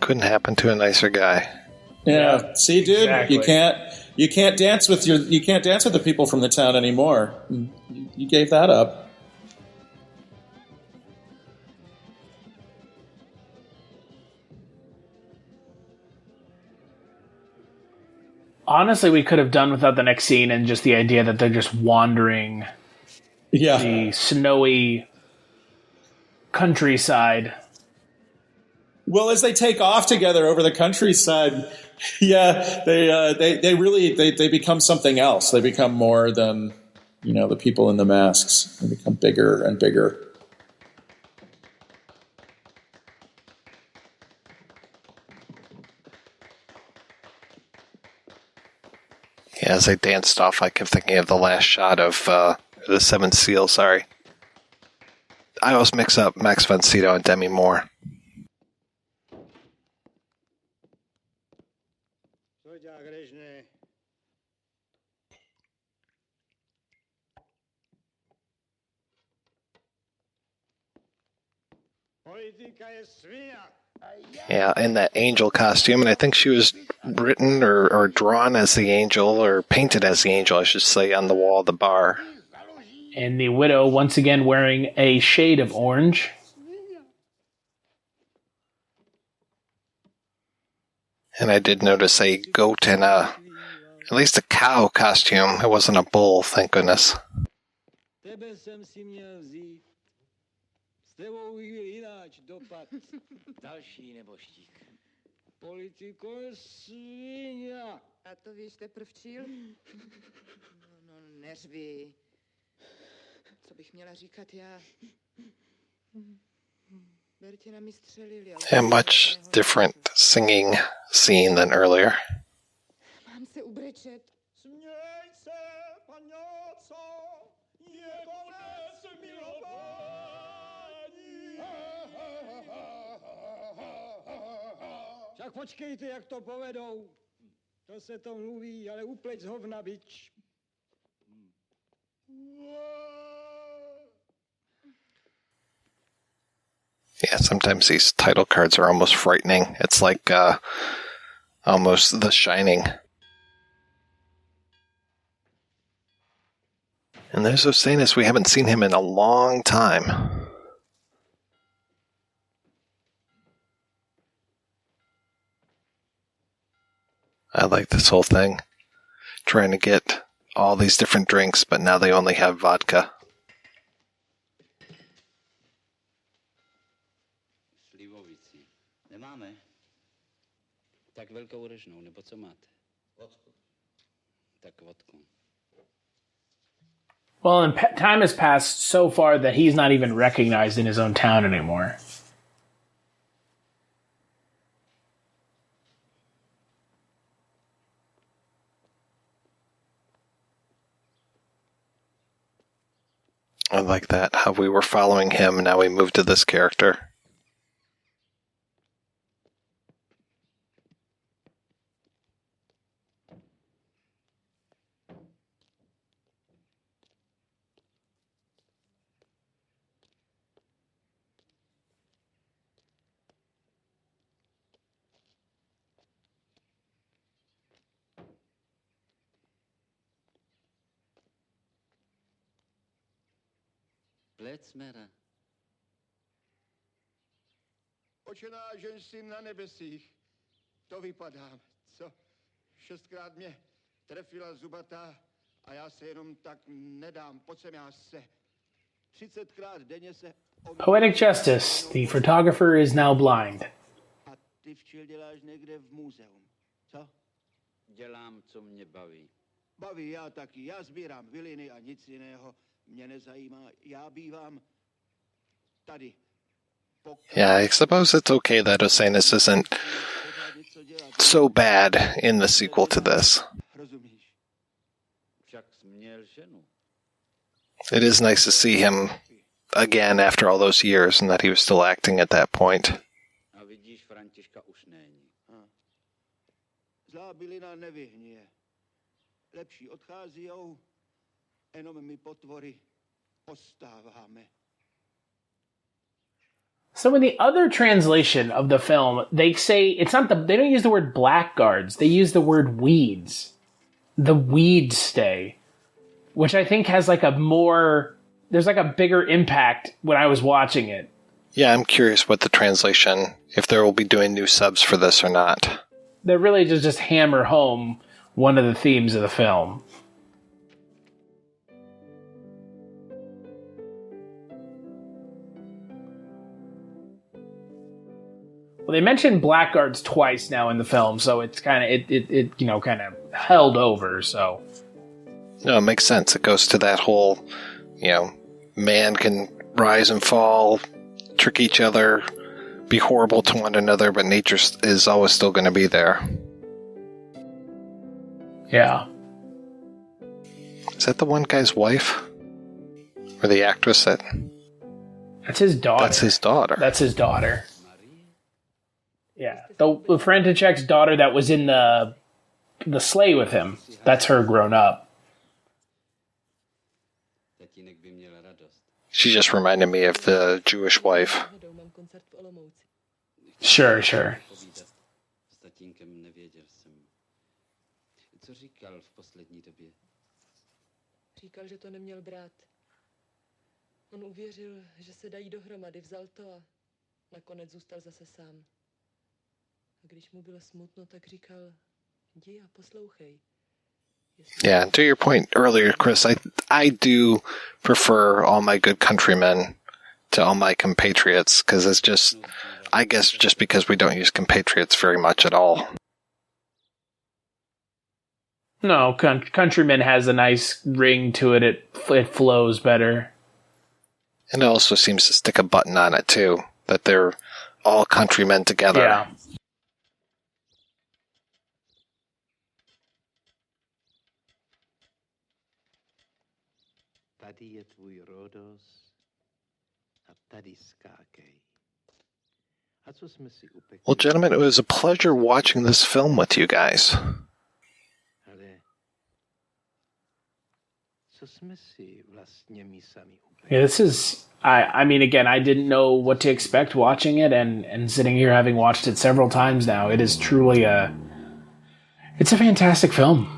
Couldn't happen to a nicer guy. Yeah. See, dude, exactly. you can't dance with the people from the town anymore. You gave that up. Honestly, we could have done without the next scene and just the idea that they're just wandering the snowy countryside. Well, as they take off together over the countryside, they become something else. They become more than, the people in the masks. They become bigger and bigger. Yeah, as they danced off, I kept thinking of the last shot of the Seven Seals, sorry. I always mix up Max von Sydow and Demi Moore. Yeah, in that angel costume, and I think she was written or drawn as the angel, or painted as the angel, I should say, on the wall of the bar. And the widow, once again, wearing a shade of orange. And I did notice a goat and at least a cow costume. It wasn't a bull, thank goodness. A to víš teprv číl? No, neřvi. Co bych měla říkat já? Bertina mi střelili. A much different singing scene than earlier. Mám se ubrečet. Směj se, paňoco, je konec milování. Tak počkejte, jak to povedou. To se to mluví, ale upleť z hovna bič. Yeah, sometimes these title cards are almost frightening. It's like almost The Shining. And there's Osanus. We haven't seen him in a long time. I like this whole thing. Trying to get all these different drinks, but now they only have vodka. Slivovici. Nemáme? Tak velkou režnou, nebo co máte? Vodku. Tak vodku. Well, and time has passed so far that he's not even recognized in his own town anymore. I like that, how we were following him, now we move to this character. Plecmera. Oče náš, jenž jsi na nebesích, to vypadám, co? 6krát mě trefila zubatá a já se jenom tak nedám, pojď sem já se. 30krát denně se... Poetic justice. The photographer is now blind. A ty včil děláš někde v muzeum, co? Dělám, co mě baví. Baví, já taky. Já sbírám byliny a nic jiného mě nezajímá. Já bývám tady. Yeah, I suppose it's okay that Osanus isn't so bad in the sequel to this. It is nice to see him again after all those years and that he was still acting at that point. Zlá bylina nevyhníje. Lepší odcházijou, jenom my potvory ostáváme. So in the other translation of the film, they say they don't use the word blackguards. They use the word weeds. The weeds stay, which I think has there's like a bigger impact when I was watching it. Yeah, I'm curious what the translation, if they will be doing new subs for this or not. They're really just hammer home one of the themes of the film. Well, they mentioned blackguards twice now in the film, so it's kind of kind of held over. So no, it makes sense. It goes to that whole, man can rise and fall, trick each other, be horrible to one another, but nature is always still going to be there. Yeah. Is that the one guy's wife? Or the actress that... That's his daughter. That's his daughter. That's his daughter. Yeah. The František's daughter that was in the sleigh with him. That's her grown up. She just reminded me of the Jewish wife. Sure. Co říkal v poslední době? Říkal, že to neměl brát. On uvěřil, že se dají dohromady, vzal to a nakonec zůstal zase sám. A když mu bylo smutno, tak říkal, jdi a poslouchej. Yeah, to your point earlier, Chris, I do prefer All My Good Countrymen to All My Compatriots, because it's just, I guess just because we don't use compatriots very much at all. No, Countrymen has a nice ring to it. It flows better. And it also seems to stick a button on it, too, that they're all countrymen together. Yeah. Tady je tvůj Rhodos a tady skákej. A co jsme si upekli? Well, gentlemen, it was a pleasure watching this film with you guys. Ale co jsme si vlastně my sami upekli? Yeah, this is... I mean, again, I didn't know what to expect watching it, and sitting here having watched it several times now, it is truly it's a fantastic film.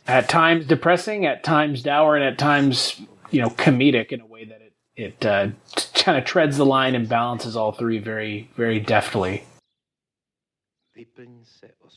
At times depressing, at times dour, and at times, comedic in a way that it kind of treads the line and balances all three very, very deftly. Vyplň se o